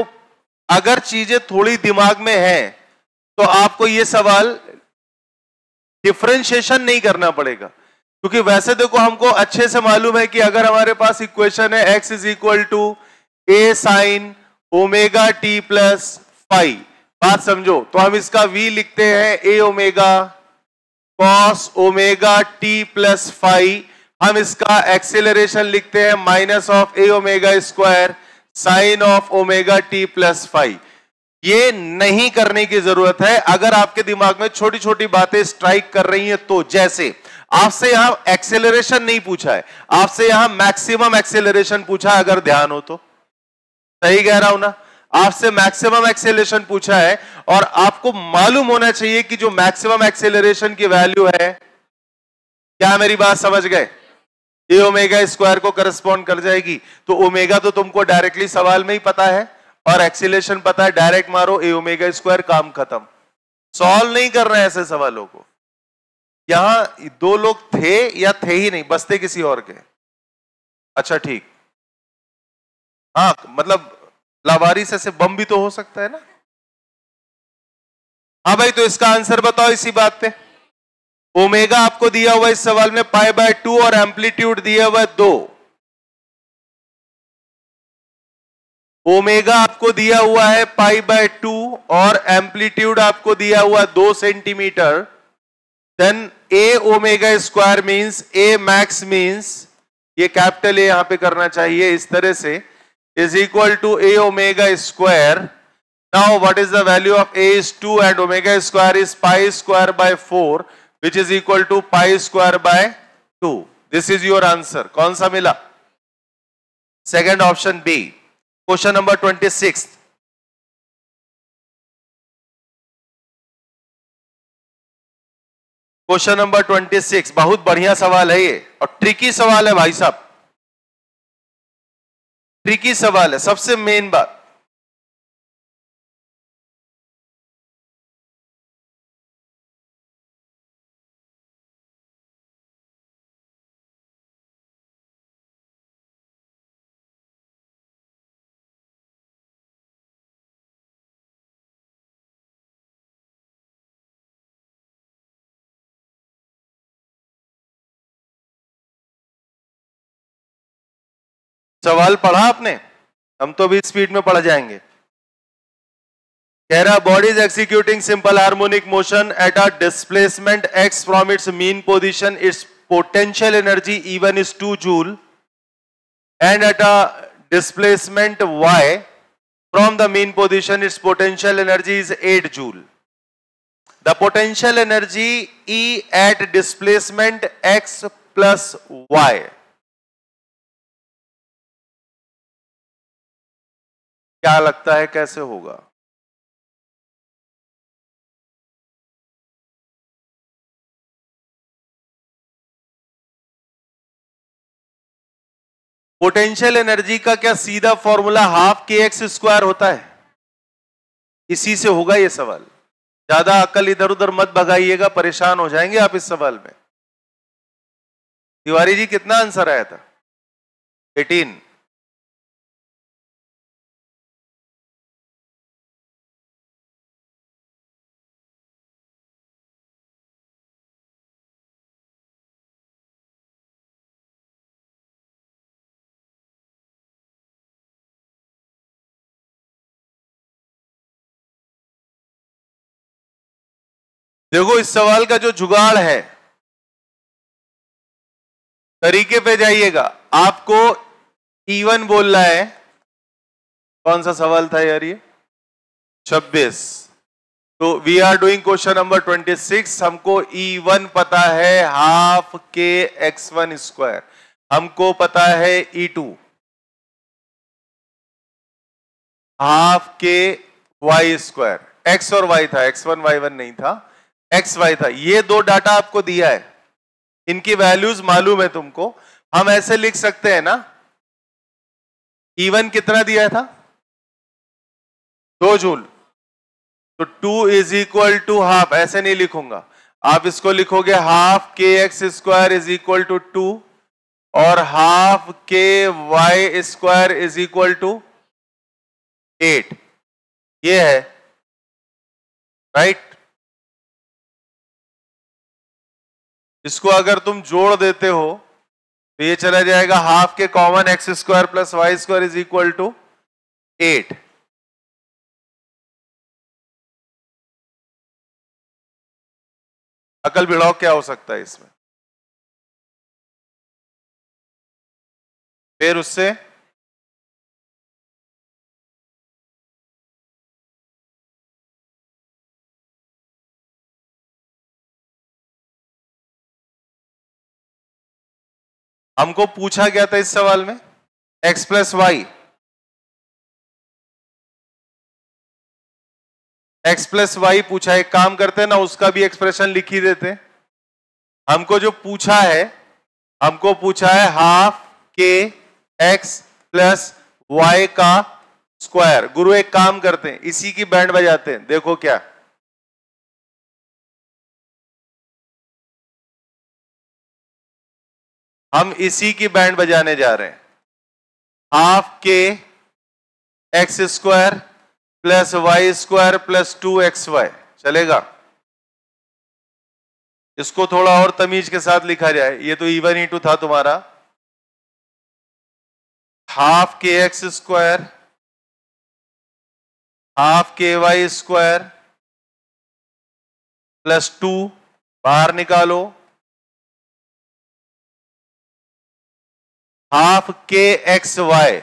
S1: अगर चीजें थोड़ी दिमाग में है तो आपको यह सवाल डिफरेंशिएशन नहीं करना पड़ेगा, क्योंकि वैसे देखो हमको अच्छे से मालूम है कि अगर हमारे पास इक्वेशन है x is equal to a sine omega T plus phi, बात समझो, तो हम इसका v लिखते हैं a omega cos omega T plus phi, हम इसका एक्सेलरेशन लिखते हैं minus of a omega square sine of omega T plus phi. ये नहीं करने की जरूरत है अगर आपके दिमाग में छोटी छोटी बातें स्ट्राइक कर रही हैं तो। जैसे आपसे यहां एक्सेलरेशन नहीं पूछा है, आपसे यहां मैक्सिमम एक्सेलरेशन पूछा है, अगर ध्यान हो तो सही कह रहा हूं ना, आपसे मैक्सिमम एक्सेलरेशन पूछा है, और आपको मालूम होना चाहिए कि जो मैक्सिमम एक्सेलरेशन की वैल्यू है, क्या मेरी बात समझ गए, ए ओमेगा स्क्वायर को करस्पॉन्ड कर जाएगी। तो ओमेगा तो तुमको डायरेक्टली सवाल में ही पता है, और एक्सीलरेशन पता है, डायरेक्ट मारो ए ओमेगा स्क्वायर, काम खत्म। सॉल्व नहीं कर रहे हैं ऐसे सवालों को। यहां दो लोग थे या थे ही नहीं, बसते किसी और के? अच्छा ठीक, हाँ मतलब लावारिस ऐसे बम भी तो हो सकता है ना। हाँ भाई, तो इसका आंसर बताओ इसी बात पे। ओमेगा आपको दिया हुआ इस सवाल में π/2 और एम्पलीट्यूड दिया हुआ है 2। ओमेगा आपको दिया हुआ है π/2 और एम्पलीट्यूड आपको दिया हुआ 2 centimetre. Then a omega square means a max means, ये कैपिटल ए यहां पे करना चाहिए इस तरह से, is equal to a omega square. Now what is the value of a is 2 and omega square is pi square by 4 which is equal to pi square by 2. This is your answer. कौन सा मिला? Second option B. Question number 26, question number 26 बहुत बढ़िया सवाल है ये, और tricky सवाल है भाई साहब, ट्रिकी सवाल है। सबसे मेन बात, सवाल पढ़ा आपने? हम तो भी स्पीड में पढ़ जाएंगे। कह रहा body is executing simple harmonic motion at a displacement x from its mean position, it's potential energy E1 is 2 joule and at a displacement y from the mean position its potential energy is 8 joule. The potential energy E at displacement x plus Y. क्या लगता है कैसे होगा? Potential energy का क्या सीधा formula half K X square होता है? इसी से होगा ये सवाल। ज्यादा अकल इधर उधर मत भगाइएगा, परेशान हो जाएंगे आप इस सवाल में। तिवारी जी कितना आंसर आया था? 18। देखो इस सवाल का जो जुगाड़ है, तरीके पे जाइएगा। आपको E1 बोल रहा है। कौन सा सवाल था यार ये? 26। तो we are doing question number 26। हमको E1 पता है हाफ के x1 स्क्वायर, हमको पता है E2 हाफ के y स्क्वायर। x और y था, x1 y1 नहीं था, xy था। ये दो डाटा आपको दिया है, इनकी वैल्यूज मालूम है तुमको। हम ऐसे लिख सकते हैं ना, E1 कितना दिया था? 2 जूल। तो 2 इज इक्वल टू हाफ, ऐसे नहीं लिखूंगा, आप इसको लिखोगे half K X square is equal to 2 और half K Y square is equal to 8। ये है राइट। इसको अगर तुम जोड़ देते हो तो ये चला जाएगा half K common X square plus Y square is equal to 8। अकल भिड़ाव क्या हो सकता है इसमें? फिर उससे हमको पूछा गया था इस सवाल में x plus Y, x plus Y पूछा है। एक काम करते हैं ना, उसका भी एक्सप्रेशन लिख ही देते। हमको जो पूछा है, हमको पूछा है हाफ के x प्लस वाई का स्क्वायर। गुरु एक काम करते हैं, इसी की बैंड बजाते हैं। देखो क्या, हम इसी की बैंड बजाने जा रहे हैं। Half K X square plus Y square plus 2xy चलेगा? इसको थोड़ा और तमीज के साथ लिखा जाए। ये तो E1 E2 था तुम्हारा। Half K X square half K Y square plus 2, बाहर निकालो, हाफ के एक्स वाई।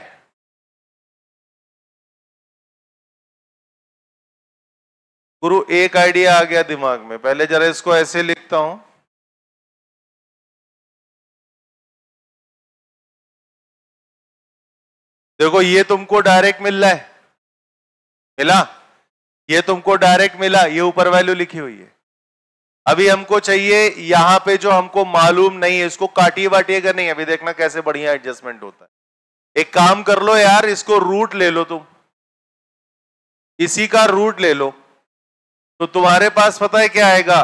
S1: गुरु एक आइडिया आ गया दिमाग में, पहले जरा इसको ऐसे लिखता हूं। देखो ये तुमको डायरेक्ट मिल रहा है, मिला? ये तुमको डायरेक्ट मिला, ये ऊपर वैल्यू लिखी हुई है। अभी हमको चाहिए यहां पे जो हमको मालूम नहीं है, इसको काटिए बाटिएगा नहीं। अभी देखना कैसे बढ़िया एडजस्टमेंट होता है। एक काम कर लो यार, इसको रूट ले लो तुम, इसी का रूट ले लो, तो तुम्हारे पास पता है क्या आएगा?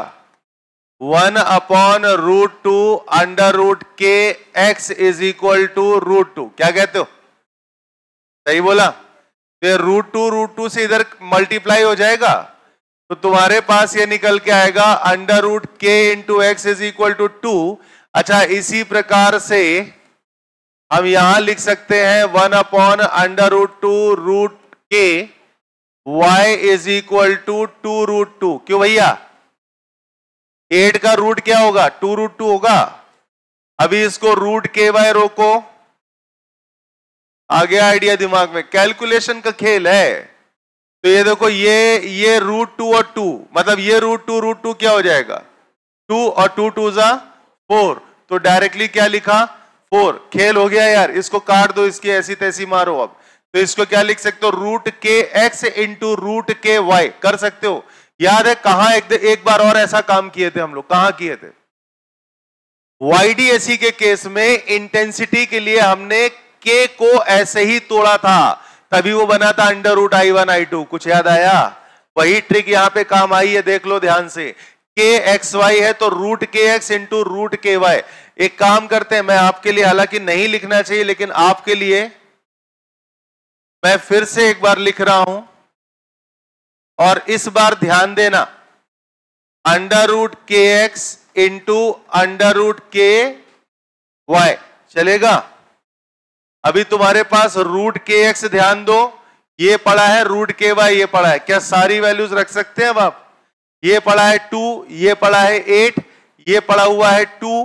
S1: 1/√2 अंडर रूट के एक्स इज इक्वल टू √2। क्या कहते हो? सही बोला? फिर √2 से इधर मल्टीप्लाई हो जाएगा, तो तुम्हारे पास ये निकल के आएगा √k into X is equal to 2। अच्छा, इसी प्रकार से हम यहां लिख सकते हैं 1/√2√k y is equal to 2√2। क्यों भैया? 8 का रूट क्या होगा? 2√2 होगा। अभी इसको √k/, रोको, आ गया आइडिया दिमाग में। कैलकुलेशन का खेल है। तो ये देखो, ये √2 और 2, मतलब ये √2 क्या हो जाएगा? 2 और 2 2 जा 4। तो डायरेक्टली क्या लिखा 4। खेल हो गया यार, इसको काट दो, इसकी ऐसी तैसी मारो। अब तो इसको क्या लिख सकते हो, रूट के एक्स इंटू रूट के वाई कर सकते हो। याद है कहां एक बार और ऐसा काम किए थे हम लोग, कहां किए थे, YDAC के केस में इंटेंसिटी के लिए हमने के को ऐसे ही तोड़ा था, तभी वो बना था अंडर रूट I1 I2। कुछ याद आया? वही ट्रिक यहां पे काम आई है, देख लो ध्यान से। के एक्स वाई है तो रूट के एक्स इंटू रूट के वाई। एक काम करते हैं, मैं आपके लिए, हालांकि नहीं लिखना चाहिए लेकिन आपके लिए मैं फिर से एक बार लिख रहा हूं, और इस बार ध्यान देना, अंडर रूट के एक्स इंटू अंडर रूट के वाई चलेगा। अभी तुम्हारे पास रूट के एक्स ध्यान दो, ये पड़ा है, रूट के वाई ये पड़ा है, क्या सारी वैल्यूज रख सकते हैं अब आप? ये पड़ा है 2, ये पड़ा है 8, ये पड़ा हुआ है 2।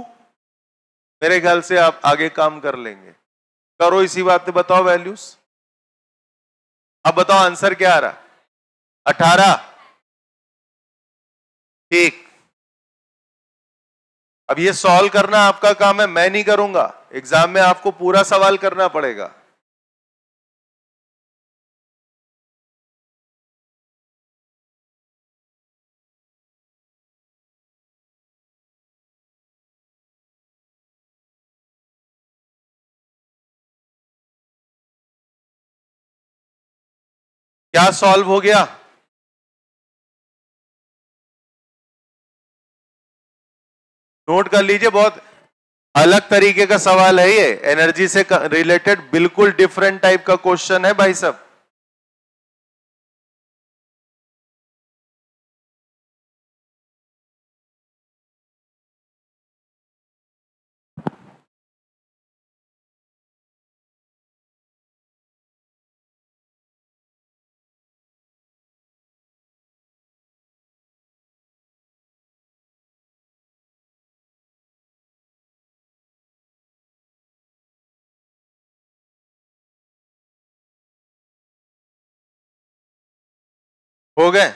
S1: मेरे ख्याल से आप आगे काम कर लेंगे। करो इसी बात पे, बताओ वैल्यूज। अब बताओ आंसर क्या आ रहा? 18। ठीक, अब ये सॉल्व करना आपका काम है, मैं नहीं करूंगा। एग्जाम में आपको पूरा सवाल करना पड़ेगा। क्या सॉल्व हो गया? नोट कर लीजिए, बहुत अलग तरीके का सवाल है ये, एनर्जी से रिलेटेड बिल्कुल डिफरेंट टाइप का क्वेश्चन है भाई साहब। हो गए?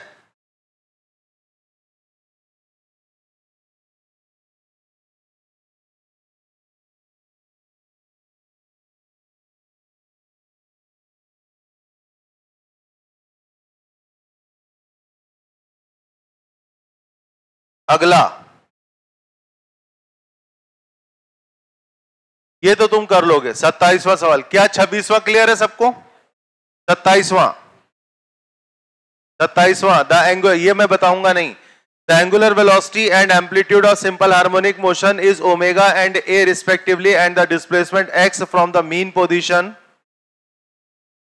S1: अगला, ये तो तुम कर लोगे। 27वां सवाल, क्या 26वां क्लियर है सबको? 27वां द एंगुलर, ये मैं बताऊंगा नहीं। The angular velocity and amplitude of simple harmonic motion is omega and A respectively, and the displacement X from the mean position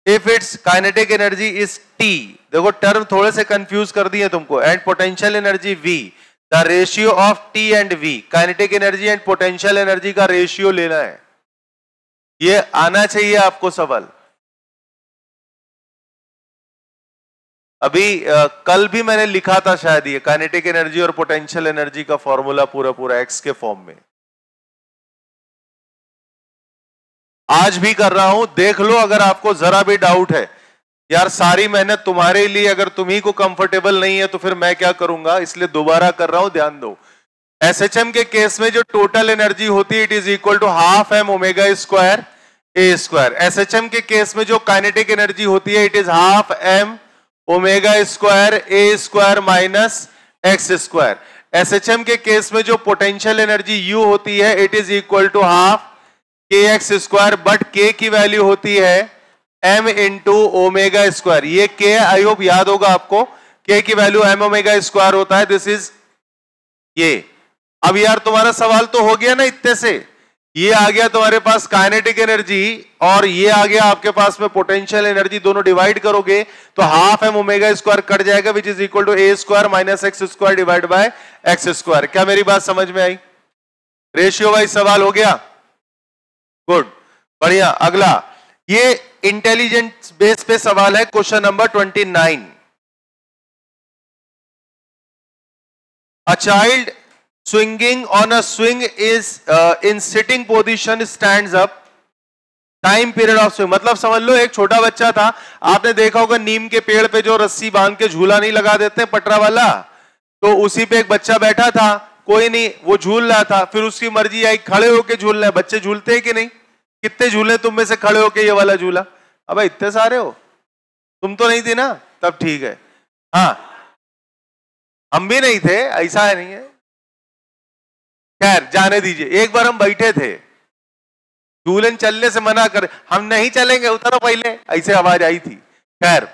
S1: if its kinetic energy is T. देखो term थोड़े से confuse कर दिए तुमको। And potential energy V, the ratio of T and V. Kinetic energy and potential energy का रेशियो लेना है, ये आना चाहिए आपको सवाल। अभी कल भी मैंने लिखा था शायद ये काइनेटिक एनर्जी और पोटेंशियल एनर्जी का फॉर्मूला पूरा एक्स के फॉर्म में। आज भी कर रहा हूं, देख लो अगर आपको जरा भी डाउट है। यार सारी मेहनत तुम्हारे लिए, अगर तुम्ही को कंफर्टेबल नहीं है तो फिर मैं क्या करूंगा, इसलिए दोबारा कर रहा हूं, ध्यान दो। एसएचएम के केस में जो टोटल एनर्जी होती है it is equal to half M omega square A square. SHM के केस में जो काइनेटिक एनर्जी होती है it is half M omega square A square minus X square. SHM के केस में जो पोटेंशियल एनर्जी यू होती है it is equal to half K X square, but K की वैल्यू होती है एम इंटू ओमेगा स्क्वायर। ये के आई होप याद होगा आपको, के की वैल्यू एम ओमेगा स्क्वायर होता है, दिस इज ये। अब यार तुम्हारा सवाल तो हो गया ना इतने से, ये आ गया तुम्हारे पास काइनेटिक एनर्जी और ये आ गया आपके पास में पोटेंशियल एनर्जी, दोनों डिवाइड करोगे तो half M omega square cut जाएगा which is equal to A square minus X square divide by X square. क्या मेरी बात समझ में आई? रेशियो वाइज सवाल हो गया, गुड, बढ़िया। अगला, ये इंटेलिजेंस बेस पे सवाल है, question number 29। A child swinging on a swing is in sitting position stands up, time period of swing। मतलब समझ लो एक छोटा बच्चा था, आपने देखा होगा नीम के पेड़ पे जो रस्सी बांध के झूला नहीं लगा देते पटरा वाला, तो उसी पे एक बच्चा बैठा था, कोई नहीं, वो झूल रहा था, फिर उसकी मर्जी आई खड़े होके झूलना है। बच्चे झूलते हैं कि नहीं? कितने झूले तुम में से खड़े होके ये वाला झूला? अब इतने सारे हो, तुम तो नहीं थी ना, तब ठीक है। हाँ, हम भी नहीं थे, ऐसा है नहीं है। खैर जाने दीजिए, एक बार हम बैठे थे, झूलन चलने से मना कर, हम नहीं चलेंगे, उतरो पहले, ऐसे आवाज आई थी। खैर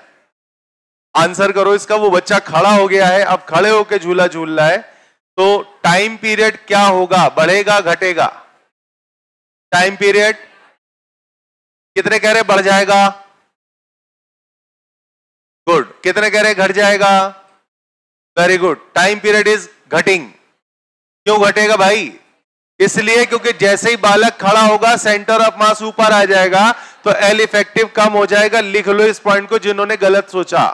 S1: आंसर करो इसका। वो बच्चा खड़ा हो गया है, अब खड़े होके झूला झूल रहा है, तो टाइम पीरियड क्या होगा? बढ़ेगा घटेगा? टाइम पीरियड कितने कह रहे बढ़ जाएगा? गुड। कितने कह रहे घट जाएगा? Very good. Time period is घटिंग। क्यों घटेगा भाई? इसलिए क्योंकि जैसे ही बालक खड़ा होगा सेंटर ऑफ मास ऊपर आ जाएगा, तो एल इफेक्टिव कम हो जाएगा। लिख लो इस पॉइंट को, जिन्होंने गलत सोचा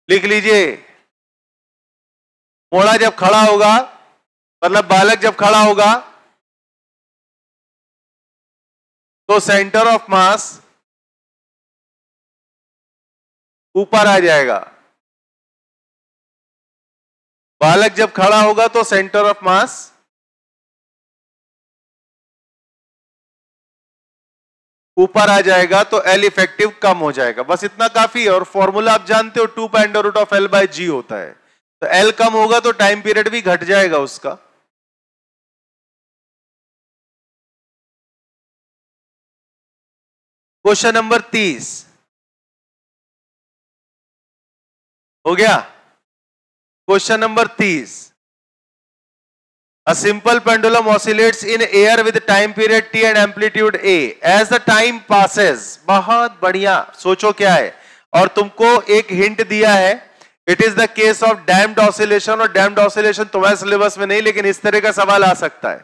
S1: लिख लीजिए। मोड़ा जब खड़ा होगा, मतलब बालक जब खड़ा होगा, तो सेंटर ऑफ मास ऊपर आ जाएगा। बालक जब खड़ा होगा तो सेंटर ऑफ मास ऊपर आ जाएगा, तो एल इफेक्टिव कम हो जाएगा। बस इतना काफी है। और फॉर्मूला आप जानते हो, 2 pi under root of L by G होता है। तो एल कम होगा तो टाइम पीरियड भी घट जाएगा उसका। क्वेश्चन नंबर 30 हो गया। Question number 30, a simple pendulum oscillates in air with time period t and amplitude a as the time passes। बहुत बढ़िया, सोचो क्या है। और तुमको एक हिंट दिया है, it is the case of damped oscillation. और डैम्ड ऑसिलेशन तुम्हारे सिलेबस में नहीं, लेकिन इस तरह का सवाल आ सकता है।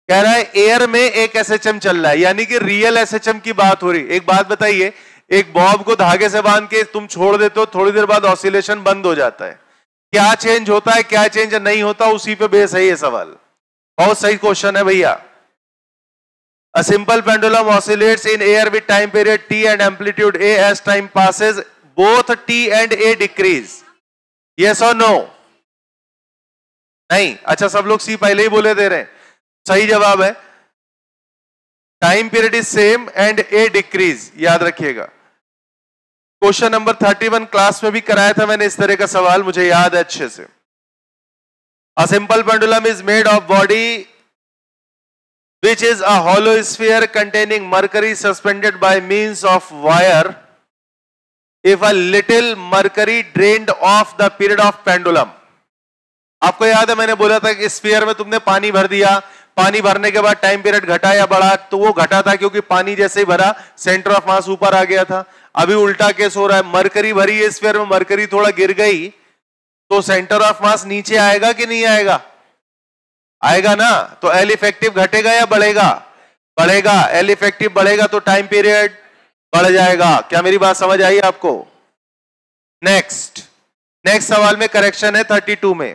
S1: कह रहा है एयर में एक एसएचएम चल रहा है, यानी कि रियल एसएचएम की बात हो रही। एक बात बताइए, एक बॉब को धागे से बांध के तुम छोड़ देते हो, थोड़ी देर बाद ऑसिलेशन बंद हो जाता है। क्या चेंज होता है, क्या चेंज नहीं होता, उसी पे बेस है ये सवाल। बहुत सही क्वेश्चन है भैया। A simple pendulum oscillates in air with time period t and amplitude a as time passes. Both t and a decrease. Yes or no? नहीं? अच्छा, सब लोग सी पहले ही बोले दे रहे हैं। सही जवाब है time period is same and A decrease. याद रखिएगा। क्वेश्चन नंबर 31 क्लास में भी कराया था मैंने इस तरह का सवाल, मुझे याद है अच्छे से। A simple pendulum is made of body which is a hollow sphere containing mercury suspended by means of wire. If a little mercury drained off the period of pendulum। आपको याद है मैंने बोला था कि स्फीयर में तुमने पानी भर दिया, पानी भरने के बाद टाइम पीरियड घटा या बढ़ा? तो वो घटा था क्योंकि पानी जैसे ही भरा सेंटर ऑफ मास ऊपर आ गया था। अभी उल्टा केस हो रहा है, मरकरी भरी है स्फीयर में, मरकरी थोड़ा गिर गई तो सेंटर ऑफ मास नीचे आएगा कि नहीं आएगा? आएगा ना। तो एल इफेक्टिव घटेगा या बढ़ेगा? बढ़ेगा। एल इफेक्टिव बढ़ेगा तो टाइम पीरियड बढ़ जाएगा। क्या मेरी बात समझ आई आपको? नेक्स्ट सवाल में करेक्शन है 32 में।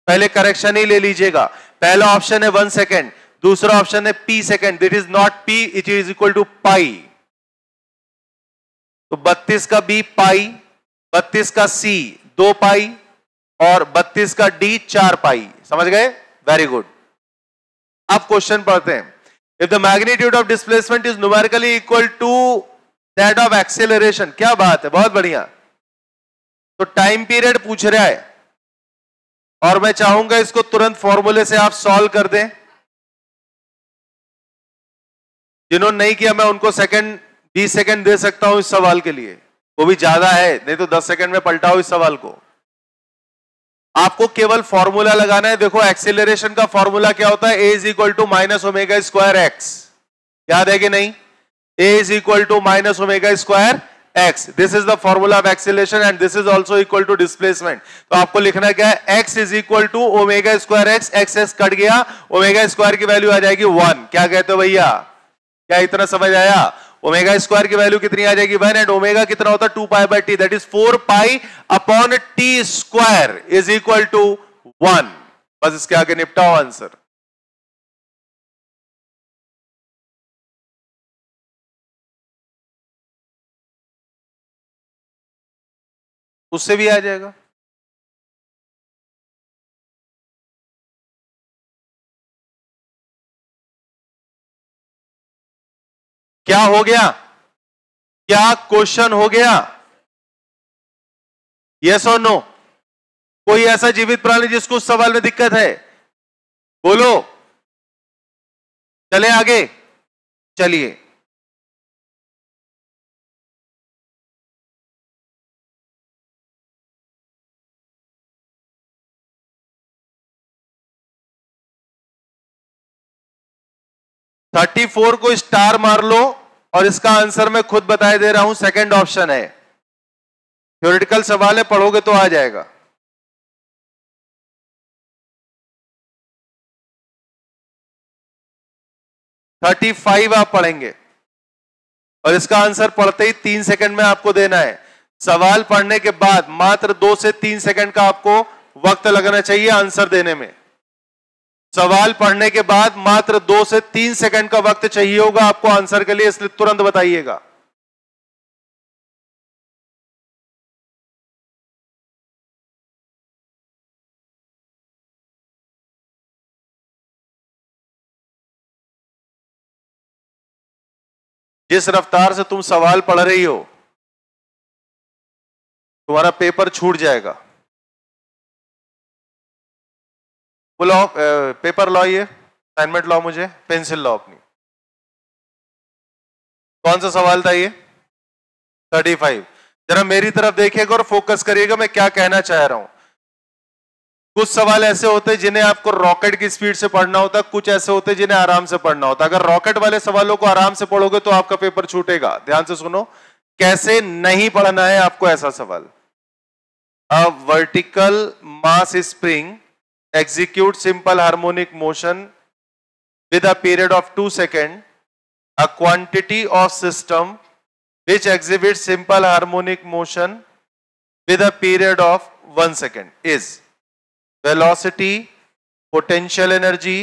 S1: पहले करेक्शन ही ले लीजिएगा। पहला ऑप्शन है 1 सेकेंड, दूसरा ऑप्शन है p second. That is not p, it is equal to pi. तो 32 का b पाई, 32 का c 2 पाई और 32 का d 4 पाई। समझ गए? Very good. अब क्वेश्चन पढ़ते हैं। If the magnitude of displacement is numerically equal to that of acceleration. क्या बात है, बहुत बढ़िया। तो टाइम पीरियड पूछ रहा है और मैं चाहूंगा इसको तुरंत फॉर्मूले से आप सॉल्व कर दें। जिन्होंने नहीं किया मैं उनको सेकंड 20 सेकंड दे सकता हूं इस सवाल के लिए, वो भी ज्यादा है, नहीं तो 10 सेकंड में पलटाओ इस सवाल को। आपको केवल फॉर्मूला लगाना है। देखो एक्सेलरेशन का फॉर्मूला क्या होता है? A is equal to minus omega square X. याद है कि नहीं? A is equal to minus omega square X. This is the formula of acceleration and this is also equal to displacement. तो आपको लिखना क्या है? X is equal to omega square X. X S cut गया, omega square की value आ जाएगी 1। क्या कहते हो भैया? क्या इतना समझ आया? ओमेगा स्क्वायर की वैल्यू कितनी आ जाएगी? 1। एंड ओमेगा कितना होता है? 2 pi by T, that is 4 pi upon T square is equal to 1। बस इसके आगे निपटाओ आंसर। उससे भी आ जाएगा। क्या हो गया? क्या क्वेश्चन हो गया? यस और नो? कोई ऐसा जीवित प्राणी जिसको उस सवाल में दिक्कत है? बोलो। चले आगे, चलिए। थर्टी फोर को स्टार मार लो और इसका आंसर मैं खुद बताए दे रहा हूं, सेकंड ऑप्शन है। थ्योरेटिकल सवाल है, पढ़ोगे तो आ जाएगा। 35 आप पढ़ेंगे और इसका आंसर पढ़ते ही 3 सेकंड में आपको देना है। सवाल पढ़ने के बाद मात्र 2 से 3 सेकंड का आपको वक्त लगना चाहिए आंसर देने में। सवाल पढ़ने के बाद मात्र 2 से 3 सेकंड का वक्त चाहिए होगा आपको आंसर के लिए, इसलिए तुरंत बताइएगा। जिस रफ्तार से तुम सवाल पढ़ रही हो तुम्हारा पेपर छूट जाएगा। बोलो पेपर लो, ये असाइनमेंट लो, मुझे पेंसिल लो अपनी। कौन सा सवाल था ये? 35। जरा मेरी तरफ देखिएगा और फोकस करिएगा मैं क्या कहना चाह रहा हूं। कुछ सवाल ऐसे होते हैं जिन्हें आपको रॉकेट की स्पीड से पढ़ना होता है, कुछ ऐसे होते हैं जिन्हें आराम से पढ़ना होता है। अगर रॉकेट वाले सवालों को आराम से पढ़ोगे तो आपका पेपर छूटेगा। ध्यान से सुनो कैसे नहीं पढ़ना है आपको ऐसा सवाल। A vertical mass spring execute simple harmonic motion with a period of 2 seconds. A quantity of system which exhibits simple harmonic motion with a period of 1 second is velocity, potential energy,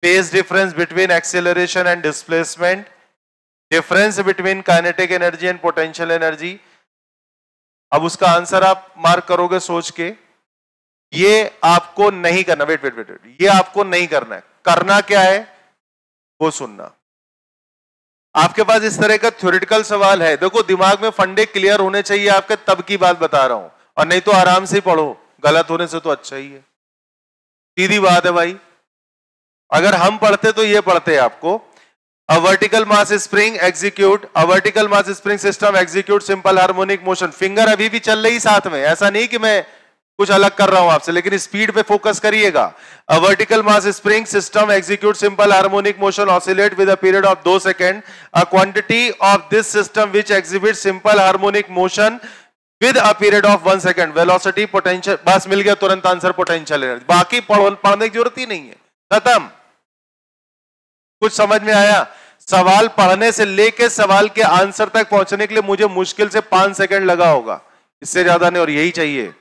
S1: phase difference between acceleration and displacement, difference between kinetic energy and potential energy. अब उसका answer आप mark करोगे सोच के। ये आपको नहीं करना, वेट वेट वेट, ये आपको नहीं करना है। करना क्या है वो सुनना। आपके पास इस तरह का थ्योरेटिकल सवाल है, देखो दिमाग में फंडे क्लियर होने चाहिए आपके, तब की बात बता रहा हूं, और नहीं तो आराम से पढ़ो, गलत होने से तो अच्छा ही है। सीधी बात है भाई। अगर हम पढ़ते तो ये पढ़ते आपको, A vertical mass spring execute, a vertical mass spring system execute simple harmonic motion. Finger अभी भी चल रही साथ में, ऐसा नहीं कि मैं कुछ अलग कर रहा हूं आपसे, लेकिन स्पीड पे फोकस करिएगा। A vertical mass spring system execute simple harmonic motion oscillate with a period of 2 seconds. A quantity of this system which exhibits simple harmonic motion with a period of 1 second. Velocity, potential, बस मिल गया तुरंत answer, potential energy. बाकी पढ़ने की जरूरत ही नहीं है, खत्म। कुछ समझ में आया? सवाल पढ़ने से लेके सवाल के आंसर तक पहुंचने के लिए मुझे मुश्किल से 5 सेकंड लगा होगा, इससे ज्यादा नहीं, और यही चाहिए।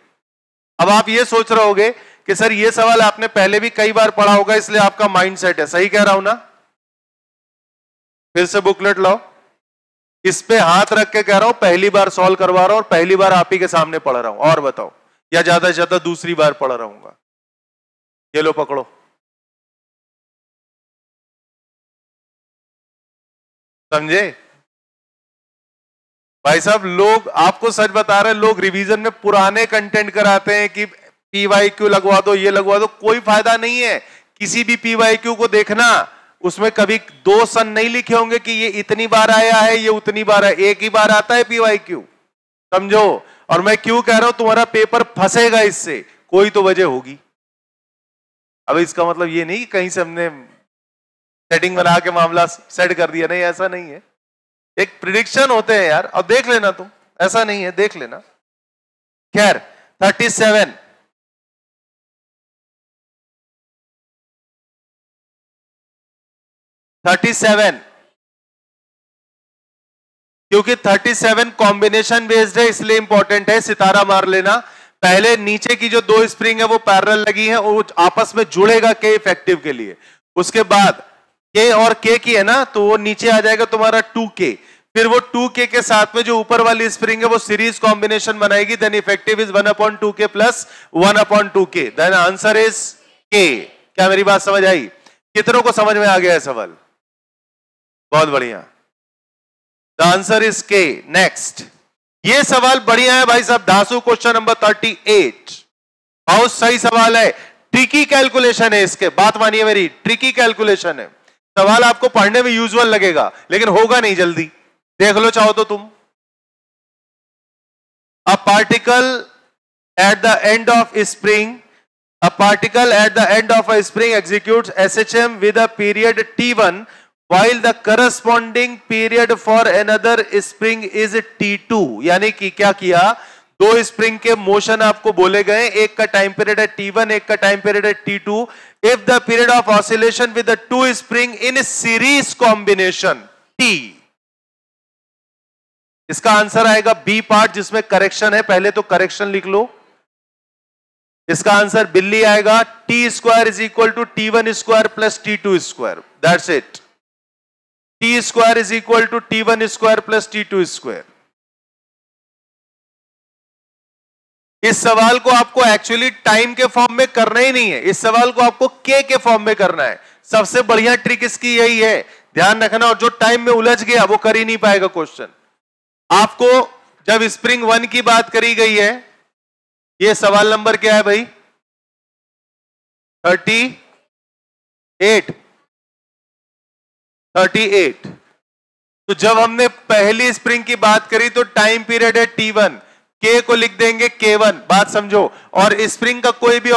S1: अब आप ये सोच रहे होगे कि सर ये सवाल आपने पहले भी कई बार पढ़ा होगा इसलिए आपका माइंडसेट है, सही कह रहा हूं ना? फिर से बुकलेट लाओ, इस पे हाथ रख के कह रहा हूं पहली बार सॉल्व करवा रहा हूं और पहली बार आप ही के सामने पढ़ रहा हूं, और बताओ, या ज्यादा से ज्यादा दूसरी बार पढ़ रहा हूं। ये लो पकड़ो। समझे भाई साहब? लोग, आपको सच बता रहे हैं, लोग रिवीजन में पुराने कंटेंट कराते हैं कि पीवाईक्यू लगवा दो, ये लगवा दो, कोई फायदा नहीं है। किसी भी पीवाईक्यू को देखना, उसमें कभी 2 सन नहीं लिखे होंगे कि ये इतनी बार आया है, ये उतनी बार है, एक ही बार आता है पीवाईक्यू, समझो। और मैं क्यों कह रहा हूं तुम्हारा पेपर फंसेगा इससे, कोई तो वजह होगी। अब इसका मतलब ये नहीं कि कहीं से हमने सेटिंग बना के मामला सेट कर दिया, नहीं, ऐसा नहीं है। एक प्रिडिक्शन होते हैं यार, अब देख लेना तुम, ऐसा नहीं है, देख लेना। खैर 37 क्योंकि 37 कॉम्बिनेशन बेस्ड है इसलिए इंपॉर्टेंट है, सितारा मार लेना। पहले नीचे की जो 2 स्प्रिंग है वो पैरेलल लगी है, वो आपस में जुड़ेगा के इफेक्टिव के लिए। उसके बाद के और के की है ना, तो वो नीचे आ जाएगा तुम्हारा 2K, फिर वो 2K के साथ में जो ऊपर वाली स्प्रिंग है वो सीरीज कॉम्बिनेशन बनाएगी, then effective is 1/2K plus 1/2K, then answer is K। क्या मेरी बात समझ आई? कितनों को समझ में आ गया है सवाल? बहुत बढ़िया। द आंसर इज के। नेक्स्ट, ये सवाल बढ़िया है भाई साहब। धासु क्वेश्चन नंबर 38, बहुत सही सवाल है। ट्रिकी कैलकुलेशन है इसके, बात मानिए मेरी, ट्रिकी कैलकुलेशन है। सवाल आपको पढ़ने में यूजुअल लगेगा लेकिन होगा नहीं जल्दी, देख लो चाहो तो तुम। A particle at the end of spring, a particle at the end of a spring executes SHM with a period T1 while the corresponding period for another spring is T2। यानी कि क्या किया, दो स्प्रिंग के motion आपको बोले गए, एक का टाइम पीरियड है T1, एक का टाइम पीरियड है T2। If the period of oscillation with the two spring in series combination T, इसका आंसर आएगा बी पार्ट जिसमें करेक्शन है। पहले तो करेक्शन लिख लो, इसका आंसर बिल्ली आएगा। T square is equal to T1 square plus T2 square, that's it. T square is equal to T1 square plus T2 square. इस सवाल को आपको एक्चुअली टाइम के फॉर्म में करना ही नहीं है, इस सवाल को आपको के फॉर्म में करना है। सबसे बढ़िया ट्रिक इसकी यही है, ध्यान रखना। और जो टाइम में उलझ गया वो कर ही नहीं पाएगा क्वेश्चन। आपको जब स्प्रिंग 1 की बात करी गई है, ये सवाल नंबर क्या है भाई, 38। तो जब हमने पहली स्प्रिंग की बात करी तो टाइम पीरियड है T1, के को लिख देंगे K1, बात समझो। और स्प्रिंग का कोई भी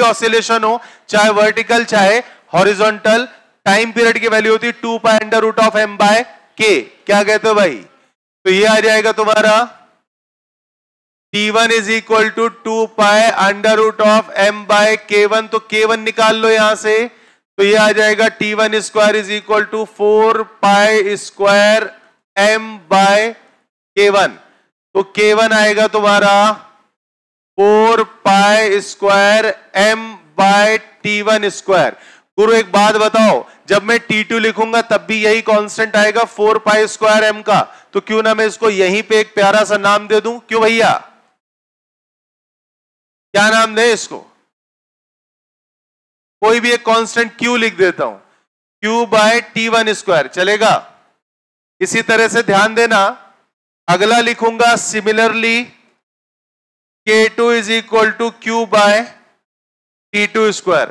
S1: ऑसिलेशन हो, चाहे वर्टिकल चाहे हॉरिजॉन्टल, टाइम पीरियड की वैल्यू होती है 2 pi under root of m by k। क्या कहते हो भाई, तो ये आ जाएगा तुम्हारा T1 is equal to 2 pi under root of m by K1। तो K1 निकाल लो यहां से, तो ये आ जाएगा T1 square is equal to 4 pi square m by K1। तो K1 आएगा तुम्हारा 4 pi square m by T1 square. गुरु एक बात बताओ, जब मैं T2 लिखूंगा तब भी यही कांस्टेंट आएगा 4 पाई स्क्वायर m का, तो क्यों ना मैं इसको यहीं पे एक प्यारा सा नाम दे दूं, क्यों भैया, क्या नाम दे इसको, कोई भी एक कांस्टेंट Q लिख देता हूं, Q बाय T1 स्क्वायर, चलेगा। इसी तरह से ध्यान देना, अगला लिखूंगा similarly K2 is equal to Q by T2 square.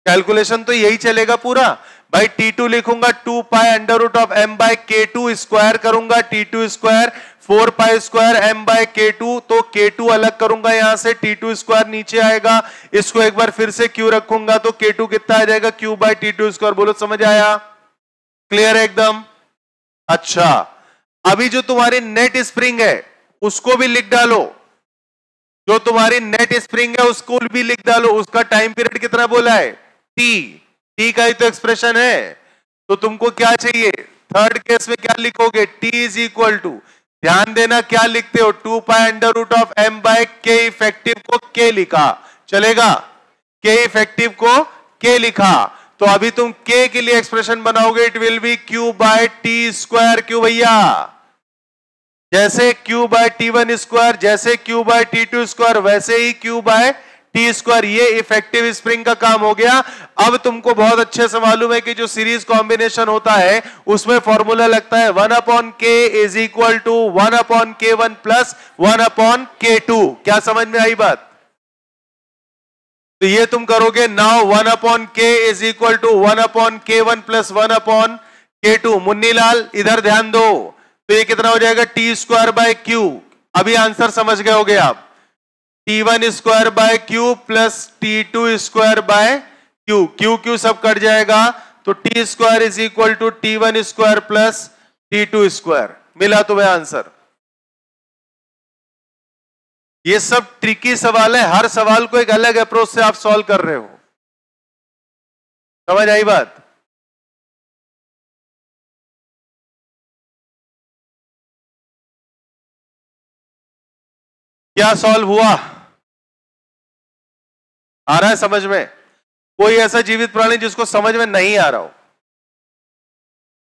S1: Calculation तो यही चलेगा पूरा भाई। T2 लिखूंगा 2 pi under root of m by K2 square करूंगा, T2 square 4 pi square m by K2, तो K2 अलग करूंगा यहां से, T2 स्क्वायर नीचे आएगा, इसको एक बार फिर से Q रखूंगा तो K2 कितना आ जाएगा, Q बाय T2 स्क्वायर। बोलो समझ आया, क्लियर है एकदम। अच्छा, अभी जो तुम्हारी नेट स्प्रिंग है उसको भी लिख डालो, जो तुम्हारी नेट स्प्रिंग है उसको भी लिख डालो। उसका टाइम पीरियड कितना बोला है, टी का ही तो एक्सप्रेशन है। तो तुमको क्या चाहिए, थर्ड केस में क्या लिखोगे, टी इज इक्वल टू, ध्यान देना क्या लिखते हो, 2 pi under root of m by k effective को k लिखा, चलेगा, k इफेक्टिव को k लिखा। तो अभी तुम k के लिए एक्सप्रेशन बनाओगे, it will be q by T square. क्यों भैया, जैसे q बाय T1 स्क्वायर, जैसे q बाय T2 स्क्वायर, वैसे ही q बाय टी स्क्वायर। ये इफेक्टिव स्प्रिंग का काम हो गया। अब तुमको बहुत अच्छे से मालूम है कि जो सीरीज कॉम्बिनेशन होता है उसमें फॉर्मूला लगता है 1 upon k is equal to 1 upon K1 plus 1 upon K2। क्या समझ में आई बात, तो ये तुम करोगे now 1 upon k is equal to 1 upon K1 plus 1 upon K2। Munni Lal इधर ध्यान दो, तो ये कितना हो जाएगा, टी स्क्वायर बाय क्यू। अभी आंसर समझ गए होगे आप, T1 square by Q plus T2 square by Q, Q Q सब कट जाएगा, तो T square is equal to T1 square plus T2 square. मिला तुम्हें आंसर। ये सब ट्रिकी सवाल है, हर सवाल को एक अलग अप्रोच से आप सॉल्व कर रहे हो, समझ आई बात। क्या सॉल्व हुआ, आ रहा है समझ में। कोई ऐसा जीवित प्राणी जिसको समझ में नहीं आ रहा हो,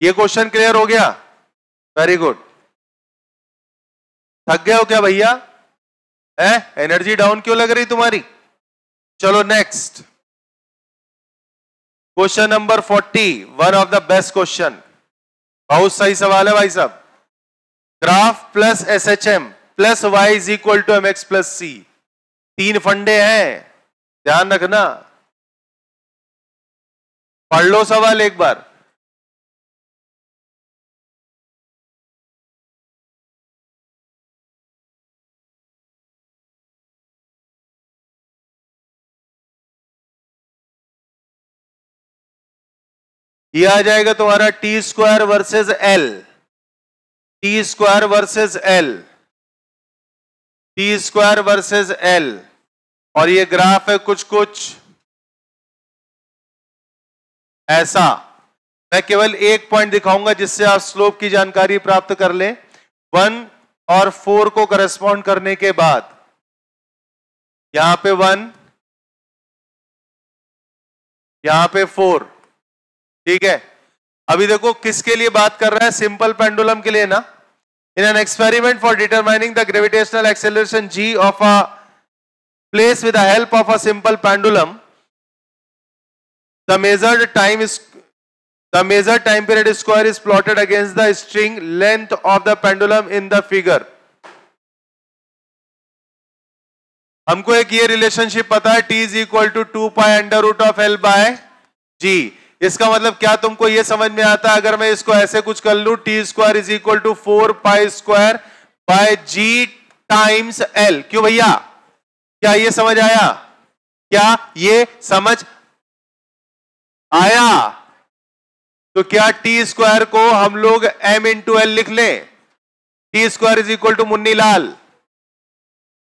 S1: ये क्वेश्चन क्लियर हो गया, वेरी गुड। थक गए हो क्या भैया, एनर्जी डाउन क्यों लग रही तुम्हारी। चलो next, question number 40, one of the best question, बहुत सही सवाल है भाई साहब। Graph plus SHM plus y is equal to mx plus c। 3 फंडे हैं, ध्यान रखना। पढ़ लो सवाल एक बार। ये आ जाएगा तुम्हारा T square versus L, T square versus L, T square versus L, और ये ग्राफ है कुछ कुछ ऐसा। मैं केवल एक पॉइंट दिखाऊंगा जिससे आप स्लोप की जानकारी प्राप्त कर लें। 1 और 4 को करस्पॉन्ड करने के बाद यहां पे 1, यहां पे 4, ठीक है। अभी देखो किसके लिए बात कर रहा है, सिंपल पेंडुलम के लिए ना। In an experiment for determining the gravitational acceleration g of a place with the help of a simple pendulum, the measured time period square is plotted against the string length of the pendulum in the figure. हमको एक ये relationship पता है, t is equal to 2 pi under root of l by g। इसका मतलब क्या तुमको ये समझ में आता है, अगर मैं इसको ऐसे कुछ कर लूं, T square is equal to 4 pi square by g times L. क्यों भैया, क्या ये समझ आया? क्या ये समझ आया? तो क्या टी स्क्वायर को हम लोग m इंटू एल लिख लें? T square is equal to Munni Lal,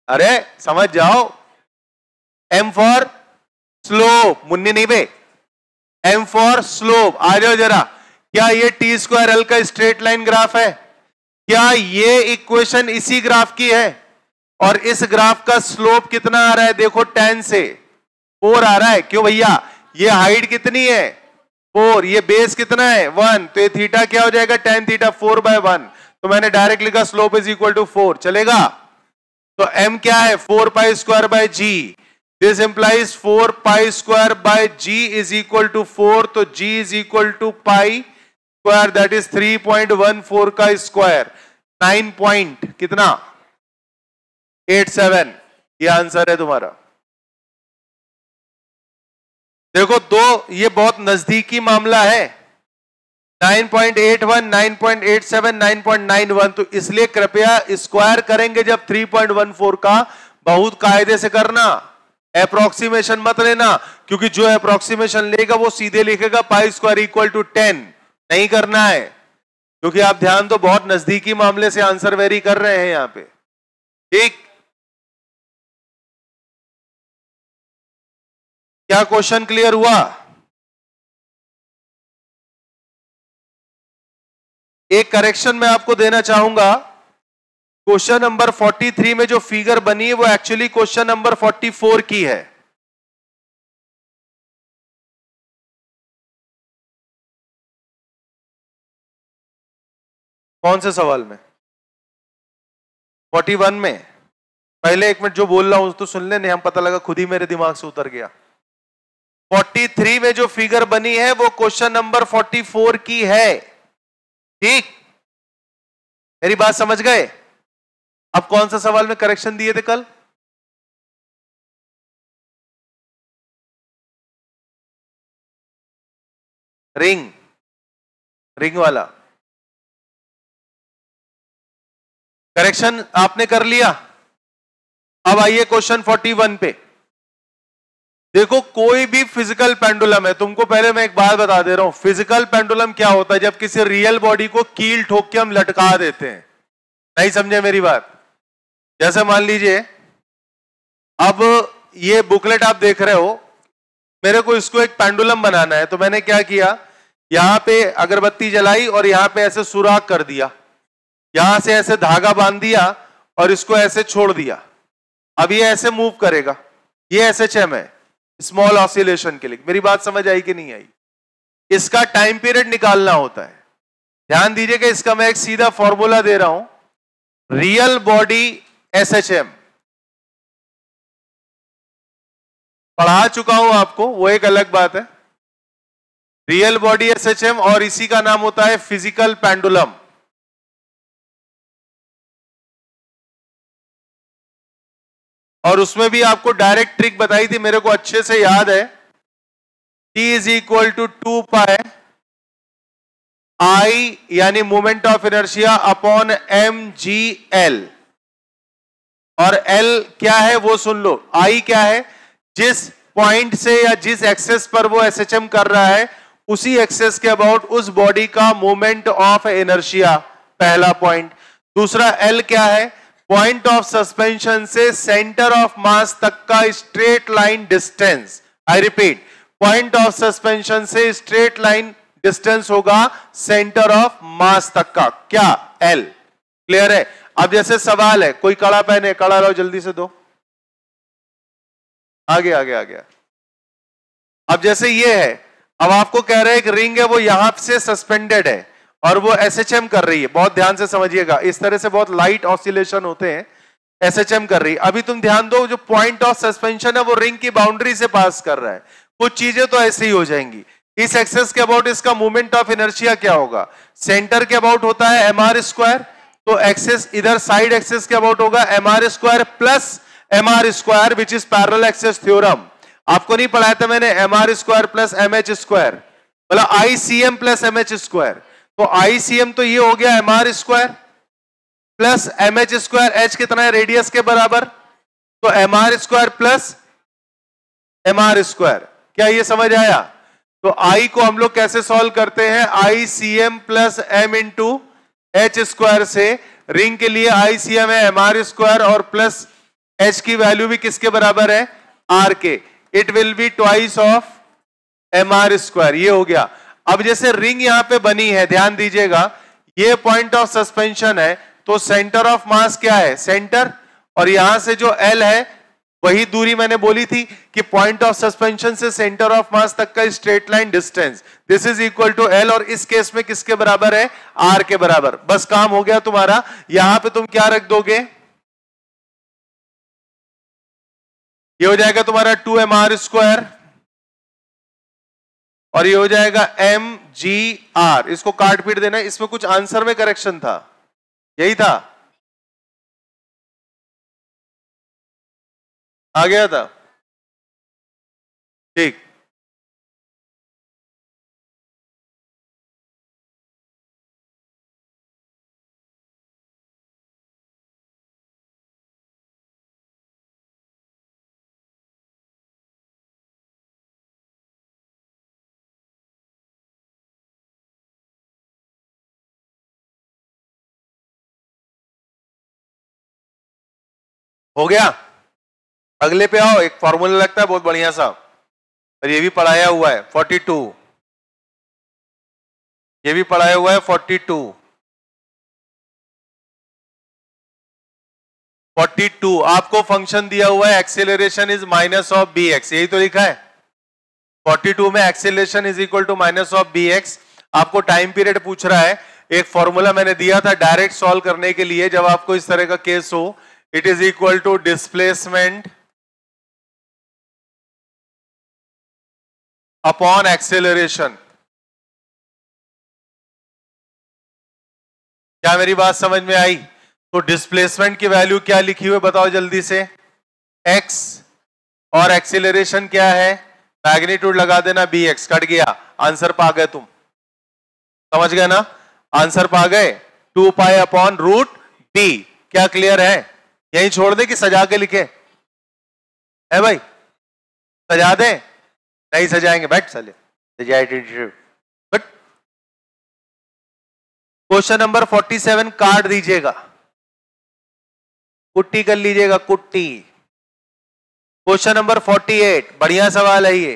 S1: अरे समझ जाओ, m फॉर स्लोप, मुन्नी नहीं बे, m फॉर स्लोप। आ जाओ जरा, क्या ये टी स्क्वायर एल का स्ट्रेट लाइन ग्राफ है? क्या ये इक्वेशन इसी ग्राफ की है? और इस ग्राफ का स्लोप कितना आ रहा है? देखो 10 से 4 आ रहा है। क्यों भैया, ये हाइट कितनी है? 4, ये बेस कितना है? 1, तो ये थीटा क्या हो जाएगा? tan theta 4/1। तो मैंने डायरेक्ट लिखा स्लोप इज इक्वल टू 4, चलेगा? तो m क्या है? 4 pi square by g। This implies 4 pi square by g is equal to 4, तो g is equal to pi square, that is 3.14 का स्क्वायर, 9 पॉइंट कितना 87। ये आंसर है तुम्हारा। देखो दो, ये बहुत नजदीकी मामला है, 9.81, 9.87, 9.91। तो इसलिए कृपया स्क्वायर करेंगे जब 3.14 का, बहुत कायदे से करना, अप्रोक्सीमेशन मत लेना, क्योंकि जो अप्रोक्सीमेशन लेगा वो सीधे लिखेगा पाई स्क्वायर इक्वल टू 10। नहीं करना है, क्योंकि आप ध्यान तो बहुत नजदीकी मामले से आंसर वेरी कर रहे हैं यहां पे, ठीक। क्या क्वेश्चन क्लियर हुआ? एक करेक्शन मैं आपको देना चाहूंगा, क्वेश्चन नंबर 43 में जो फिगर बनी है वो एक्चुअली क्वेश्चन नंबर 44 की है। कौन से सवाल में? 41 में। पहले एक मिनट जो बोल रहा हूं तो सुन लेने, हम पता लगा खुद ही मेरे दिमाग से उतर गया। 43 में जो फिगर बनी है वो क्वेश्चन नंबर 44 की है, ठीक। मेरी बात समझ गए? अब कौन सा सवाल में करेक्शन दिए थे कल? रिंग, रिंग वाला करेक्शन आपने कर लिया। अब आइए क्वेश्चन 41 पे। देखो कोई भी फिजिकल पेंडुलम है, तुमको पहले मैं एक बात बता दे रहा हूं, फिजिकल पेंडुलम क्या होता है? जब किसी रियल बॉडी को कील ठोक के हम लटका देते हैं। नहीं समझे मेरी बात? जैसे मान लीजिए अब ये बुकलेट आप देख रहे हो, मेरे को इसको एक पेंडुलम बनाना है, तो मैंने क्या किया, यहां पे अगरबत्ती जलाई और यहां पे ऐसे सुराख कर दिया, यहां से ऐसे धागा बांध दिया और इसको ऐसे छोड़ दिया। अब ये ऐसे मूव करेगा, ये SHM है, स्मॉल ऑसिलेशन के लिए। मेरी बात समझ आई कि नहीं आई? इसका टाइम पीरियड निकालना होता है। ध्यान दीजिएगा, इसका मैं एक सीधा फॉर्मूला दे रहा हूं, रियल बॉडी SHM पढ़ा चुका हूं आपको, वो एक अलग बात है। रियल बॉडी SHM और इसी का नाम होता है फिजिकल पेंडुलम। और उसमें भी आपको डायरेक्ट ट्रिक बताई थी, मेरे को अच्छे से याद है। T is equal to 2 pi I यानी moment of inertia upon mgl, और L क्या है वो सुन लो। I क्या है, जिस पॉइंट से या जिस एक्सेस पर वो SHM कर रहा है उसी एक्सेस के अबाउट उस बॉडी का मोमेंट ऑफ इनर्शिया, पहला पॉइंट। दूसरा L क्या है, पॉइंट ऑफ सस्पेंशन से सेंटर ऑफ मास तक का straight line distance. I repeat, point of suspension से स्ट्रेट लाइन डिस्टेंस होगा सेंटर ऑफ मास तक का, क्या, L। क्लियर है। अब जैसे सवाल है, कोई कड़ा पहने, कड़ा लाओ जल्दी से दो, आगे आगे आ गया। अब जैसे ये है, अब आपको कह रहे हैं एक रिंग है वो यहां से सस्पेंडेड है और वो SHM कर रही है, बहुत ध्यान से समझिएगा, इस तरह से बहुत लाइट ऑसिलेशन होते हैं, SHM कर रही है। अभी तुम ध्यान दो, जो पॉइंट ऑफ सस्पेंशन है वो रिंग की बाउंड्री से पास कर रहा है, कुछ चीजें तो ऐसे ही हो जाएंगी। इस एक्सेस के अबाउट इसका मूवमेंट ऑफ इनर्शिया क्या होगा, सेंटर के अबाउट होता है mr स्क्वायर, तो एक्सेस इधर साइड एक्सेस के अबाउट होगा mr square plus mr square which is parallel axis theorem. आपको नहीं पढ़ाया था मैंने, mr square plus mh square मतलब ICM प्लस mh स्क्वायर, तो ICM तो ये हो गया mr square plus mh square, h कितना है रेडियस के बराबर, तो mr square plus mr square. क्या ये समझ आया? तो I को हम लोग कैसे सॉल्व करते हैं, ICM plus m into h square से, रिंग के लिए ICM है mr स्क्वायर और प्लस h की वैल्यू भी किसके बराबर है, r के, it will be twice of mr square. ये हो गया। अब जैसे रिंग यहां पे बनी है, ध्यान दीजिएगा, ये पॉइंट ऑफ सस्पेंशन है, तो सेंटर ऑफ मास क्या है, सेंटर, और यहां से जो L है वही दूरी मैंने बोली थी कि पॉइंट ऑफ सस्पेंशन से सेंटर ऑफ मास तक का straight line distance, this is equal to L, और इस केस में किसके बराबर है, R के बराबर। बस काम हो गया तुम्हारा। यहां पे तुम क्या रख दोगे, ये हो जाएगा तुम्हारा 2mr स्क्वायर और ये हो जाएगा mgr, इसको काट पीट देना, इसमें कुछ आंसर में करेक्शन था, यही था, आ गया था, ठीक। हो गया, अगले पे आओ। एक फॉर्मूला लगता है बहुत बढ़िया सा, और ये भी पढ़ाया हुआ है 42, ये भी पढ़ाया हुआ है 42। 42 आपको फंक्शन दिया हुआ है acceleration is minus of B X, यही तो लिखा है 42 में, acceleration is equal to minus of B X. आपको टाइम पीरियड पूछ रहा है, एक फॉर्मूला मैंने दिया था डायरेक्ट सॉल्व करने के लिए, जब आपको इस तरह का केस हो, it is equal to displacement upon acceleration. क्या मेरी बात समझ में आई? तो डिस्प्लेसमेंट की वैल्यू क्या लिखी हुई बताओ जल्दी से, x, और एक्सेलरेशन क्या है, मैग्नीट्यूड लगा देना bx, कट गया, आंसर पा गए तुम, समझ गए ना, आंसर पा गए 2 पाई अपॉन रूट b। क्या क्लियर है? यही छोड़ दे कि सजा के लिखे है भाई, सजा दे, नहीं सजाएंगे, बैठ साले, बट क्वेश्चन नंबर 47 काट दीजिएगा, कुट्टी कर लीजिएगा, कुट्टी। क्वेश्चन नंबर 48 बढ़िया सवाल है ये,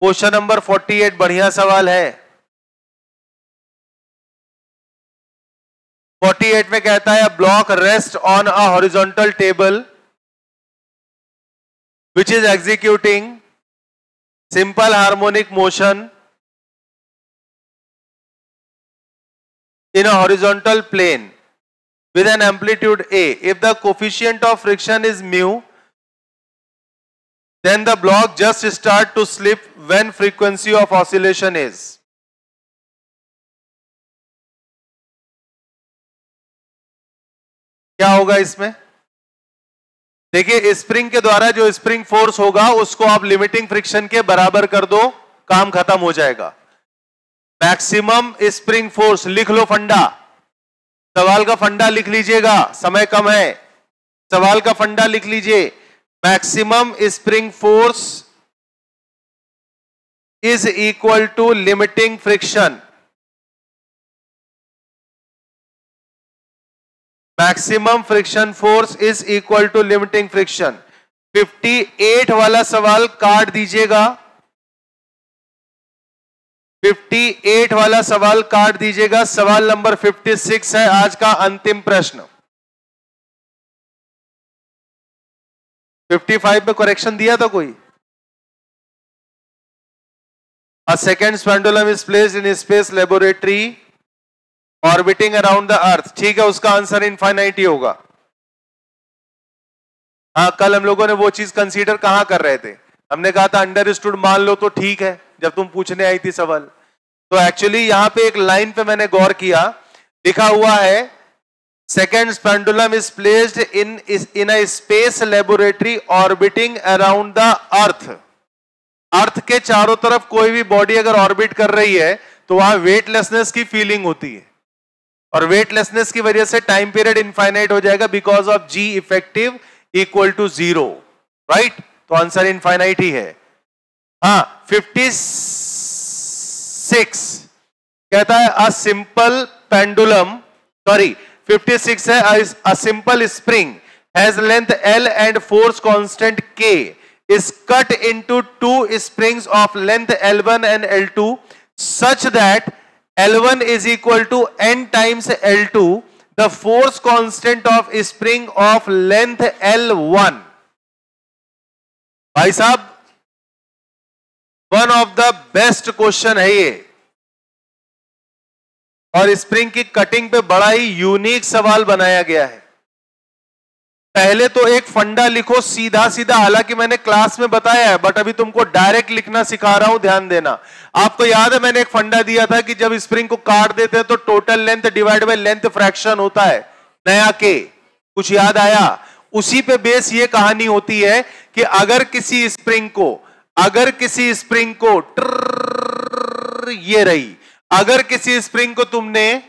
S1: क्वेश्चन नंबर 48 बढ़िया सवाल है। 48 में कहता है block rest on a horizontal table which is executing simple harmonic motion in a horizontal plane with an amplitude A. If the coefficient of friction is mu, then the block just start to slip when frequency of oscillation is. क्या होगा इसमें? देखिए spring के द्वारा जो spring force होगा उसको आप लिमिटिंग फ्रिक्शन के बराबर कर दो, काम खत्म हो जाएगा। मैक्सिमम स्प्रिंग फोर्स लिख लो फंडा, सवाल का फंडा लिख लीजिएगा, समय कम है, सवाल का फंडा लिख लीजिए। Maximum spring force is equal to limiting friction. Maximum friction force is equal to limiting friction. 58 वाला सवाल काट दीजिएगा, 58 वाला सवाल काट दीजिएगा। सवाल नंबर 56 है आज का अंतिम प्रश्न। 55 में करेक्शन दिया था कोई? A second pendulum is placed in space laboratory orbiting around the earth। ठीक है, उसका आंसर इनफाइनाइट ही होगा। हाँ, कल हम लोगों ने वो चीज कंसीडर कहां कर रहे थे, हमने कहा था अंडरस्टूड मान लो तो ठीक है, जब तुम पूछने आई थी सवाल। तो एक्चुअली यहां पे एक लाइन पे मैंने गौर किया, लिखा हुआ है second pendulum is placed in a space laboratory orbiting around the earth. Earth के चारों तरफ कोई भी बॉडी अगर ऑर्बिट कर रही है तो वहां वेटलेसनेस की फीलिंग होती है, और वेटलेसनेस की वजह से टाइम पीरियड इनफाइनाइट हो जाएगा because of G effective equal to 0, right? तो आंसर इनफाइनाइट ही है। हाँ, 56 कहता है अ सिंपल पेंडुलम, सॉरी 56 है a simple spring has length L and force constant K is cut into two springs of length L1 and L2 such that L1 is equal to n times L2, the force constant of spring of length L1। भाई साहब, one of the best question है ये, और spring की cutting पे बड़ा ही unique सवाल बनाया गया है। पहले तो एक फंडा लिखो सीधा सीधा, हालांकि मैंने क्लास में बताया है बट अभी तुमको डायरेक्ट लिखना सिखा रहा हूं, ध्यान देना। आपको याद है मैंने एक फंडा दिया था कि जब स्प्रिंग को काट देते हैं तो total length divide by length fraction होता है नया के, कुछ याद आया? उसी पे बेस ये कहानी होती है कि अगर किसी स्प्रिंग को ये रही, अगर किसी स्प्रिंग को तुमने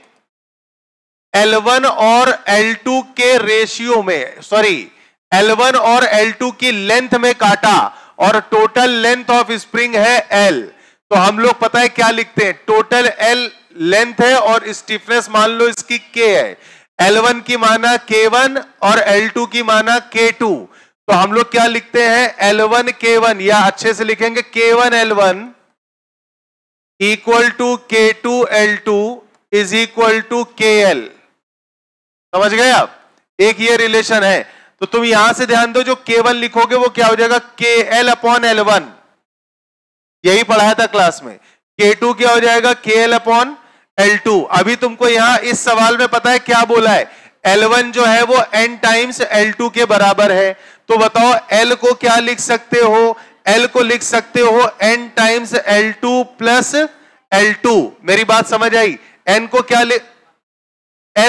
S1: L1 और L2 के रेशियो में, सॉरी L1 और L2 की लेंथ में काटा और टोटल लेंथ ऑफ स्प्रिंग है L, तो हम लोग पता है क्या लिखते हैं, टोटल L लेंथ है और स्टिफनेस मान लो इसकी K है। L1 की माना K1 और L2 की माना K2, तो हम लोग क्या लिखते हैं L1 K1, या अच्छे से लिखेंगे K1 L1 equal to K2 L2 is equal to KL। समझ गए आप? एक ये रिलेशन है, तो तुम यहां से ध्यान दो, जो K1 लिखोगे वो क्या हो जाएगा KL अपॉन L1, यही पढ़ाया था क्लास में। K2 क्या हो जाएगा KL अपॉन L2। अभी तुमको यहां इस सवाल में पता है क्या बोला है, L1 जो है वो n टाइम्स L2 के बराबर है, तो बताओ L को क्या लिख सकते हो? L को लिख सकते हो n times L2 plus L2। मेरी बात समझ आई? L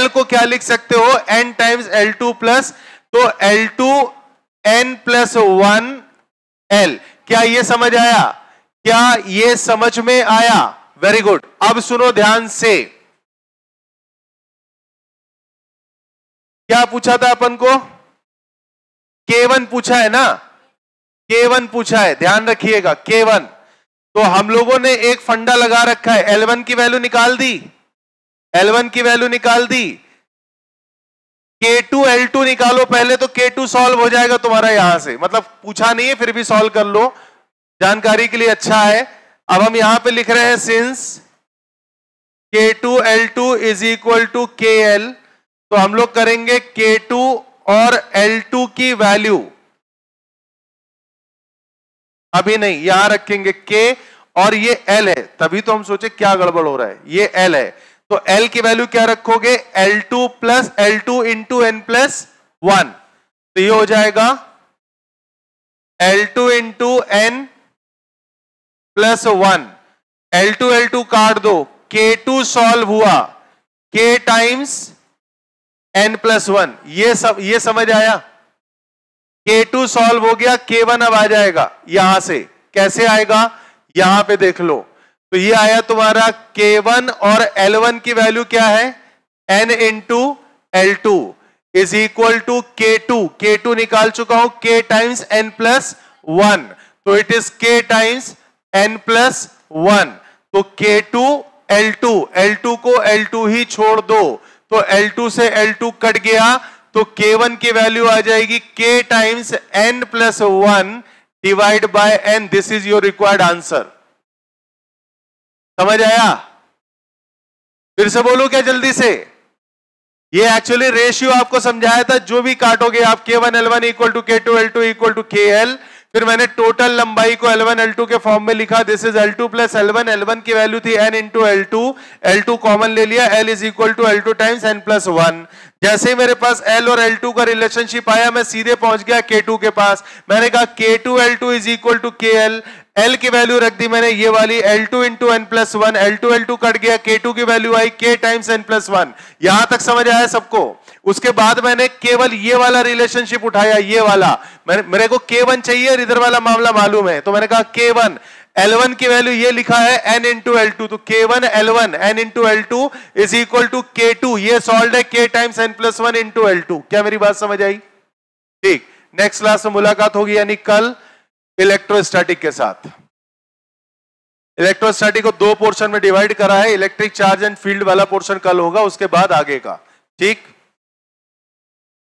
S1: को क्या लिख सकते हो? n टाइम्स L2 प्लस, तो L2 n प्लस 1 L। क्या ये समझ आया? क्या ये समझ में आया? Very good. अब सुनो ध्यान से, क्या पूछा था अपन को? K1 पूछा है ना, K1 पूछा है, ध्यान रखिएगा K1। तो हम लोगों ने एक फंडा लगा रखा है, L1 की वैल्यू निकाल दी, L1 की वैल्यू निकाल दी, K2 L2 निकालो पहले, तो K2 सॉल्व हो जाएगा तुम्हारा यहां से, मतलब पूछा नहीं है फिर भी सॉल्व कर लो, जानकारी के लिए अच्छा है। अब हम यहां पे लिख रहे हैं since K2 L2 is equal to KL, तो हम लोग करेंगे K2 और L2 की वैल्यू, अभी नहीं, यहां रखेंगे K और ये L है, तभी तो हम सोचे क्या गड़बड़ हो रहा है, ये L है, तो L की वैल्यू क्या रखोगे? L2 plus L2 into n plus 1, तो ये हो जाएगा L2 into n plus 1। L2 L2 काट दो, K2 सॉल्व हुआ, K टाइम्स n+1, ये समझ आया। K2 सॉल्व हो गया, K1 अब आ जाएगा यहां से। कैसे आएगा, यहां पे देख लो। तो ये आया तुम्हारा K1 और L1 की वैल्यू क्या है, n into L2 is equal to K2। K2 निकाल चुका हूं, K टाइम्स n+1, तो it is K times n+1। तो K2 L2, L2 को L2 ही छोड़ दो, तो L2 से L2 कट गया, तो K1 की वैल्यू आ जाएगी K times n+1 divide by n। This is your required answer. समझ आया? फिर से बोलो क्या जल्दी से। ये एक्चुअली रेशियो आपको समझाया था, जो भी काटोगे आप K1 L1 equal to K2 L2 equal to KL, फिर मैंने टोटल लंबाई को L1 L2 के फॉर्म में लिखा, this is L2 plus L1। L1 की वैल्यू थी n into L2, L2 common ले लिया, L is equal to L2 times n+1। जैसे ही मेरे पास L और L2 का रिलेशनशिप आया, मैं सीधे पहुंच गया K2 के पास। मैंने कहा K2 L2 is equal to KL, L की वैल्यू रख दी मैंने ये वाली, L2 into n+1, L2 L2 cut गया, K2 की वैल्यू आई K टाइम्स n+1। यहां तक समझ आया सबको? उसके बाद मैंने केवल ये वाला रिलेशनशिप उठाया, ये वाला। मेरे को K1 चाहिए और इधर वाला मामला मालूम है, तो मैंने कहा K1 L1 की वैल्यू ये लिखा है n इंटू L2, तो K1 L1 n into L2 is equal to K2, ये सॉल्व है K times n+1 into L2। क्या मेरी बात समझ आई? ठीक, नेक्स्ट क्लास में मुलाकात होगी, यानी कल इलेक्ट्रोस्टैटिक के साथ। इलेक्ट्रोस्टैटिक को दो पोर्शन में डिवाइड करा है, इलेक्ट्रिक चार्ज एंड फील्ड वाला पोर्शन कल होगा, उसके बाद आगे का। ठीक।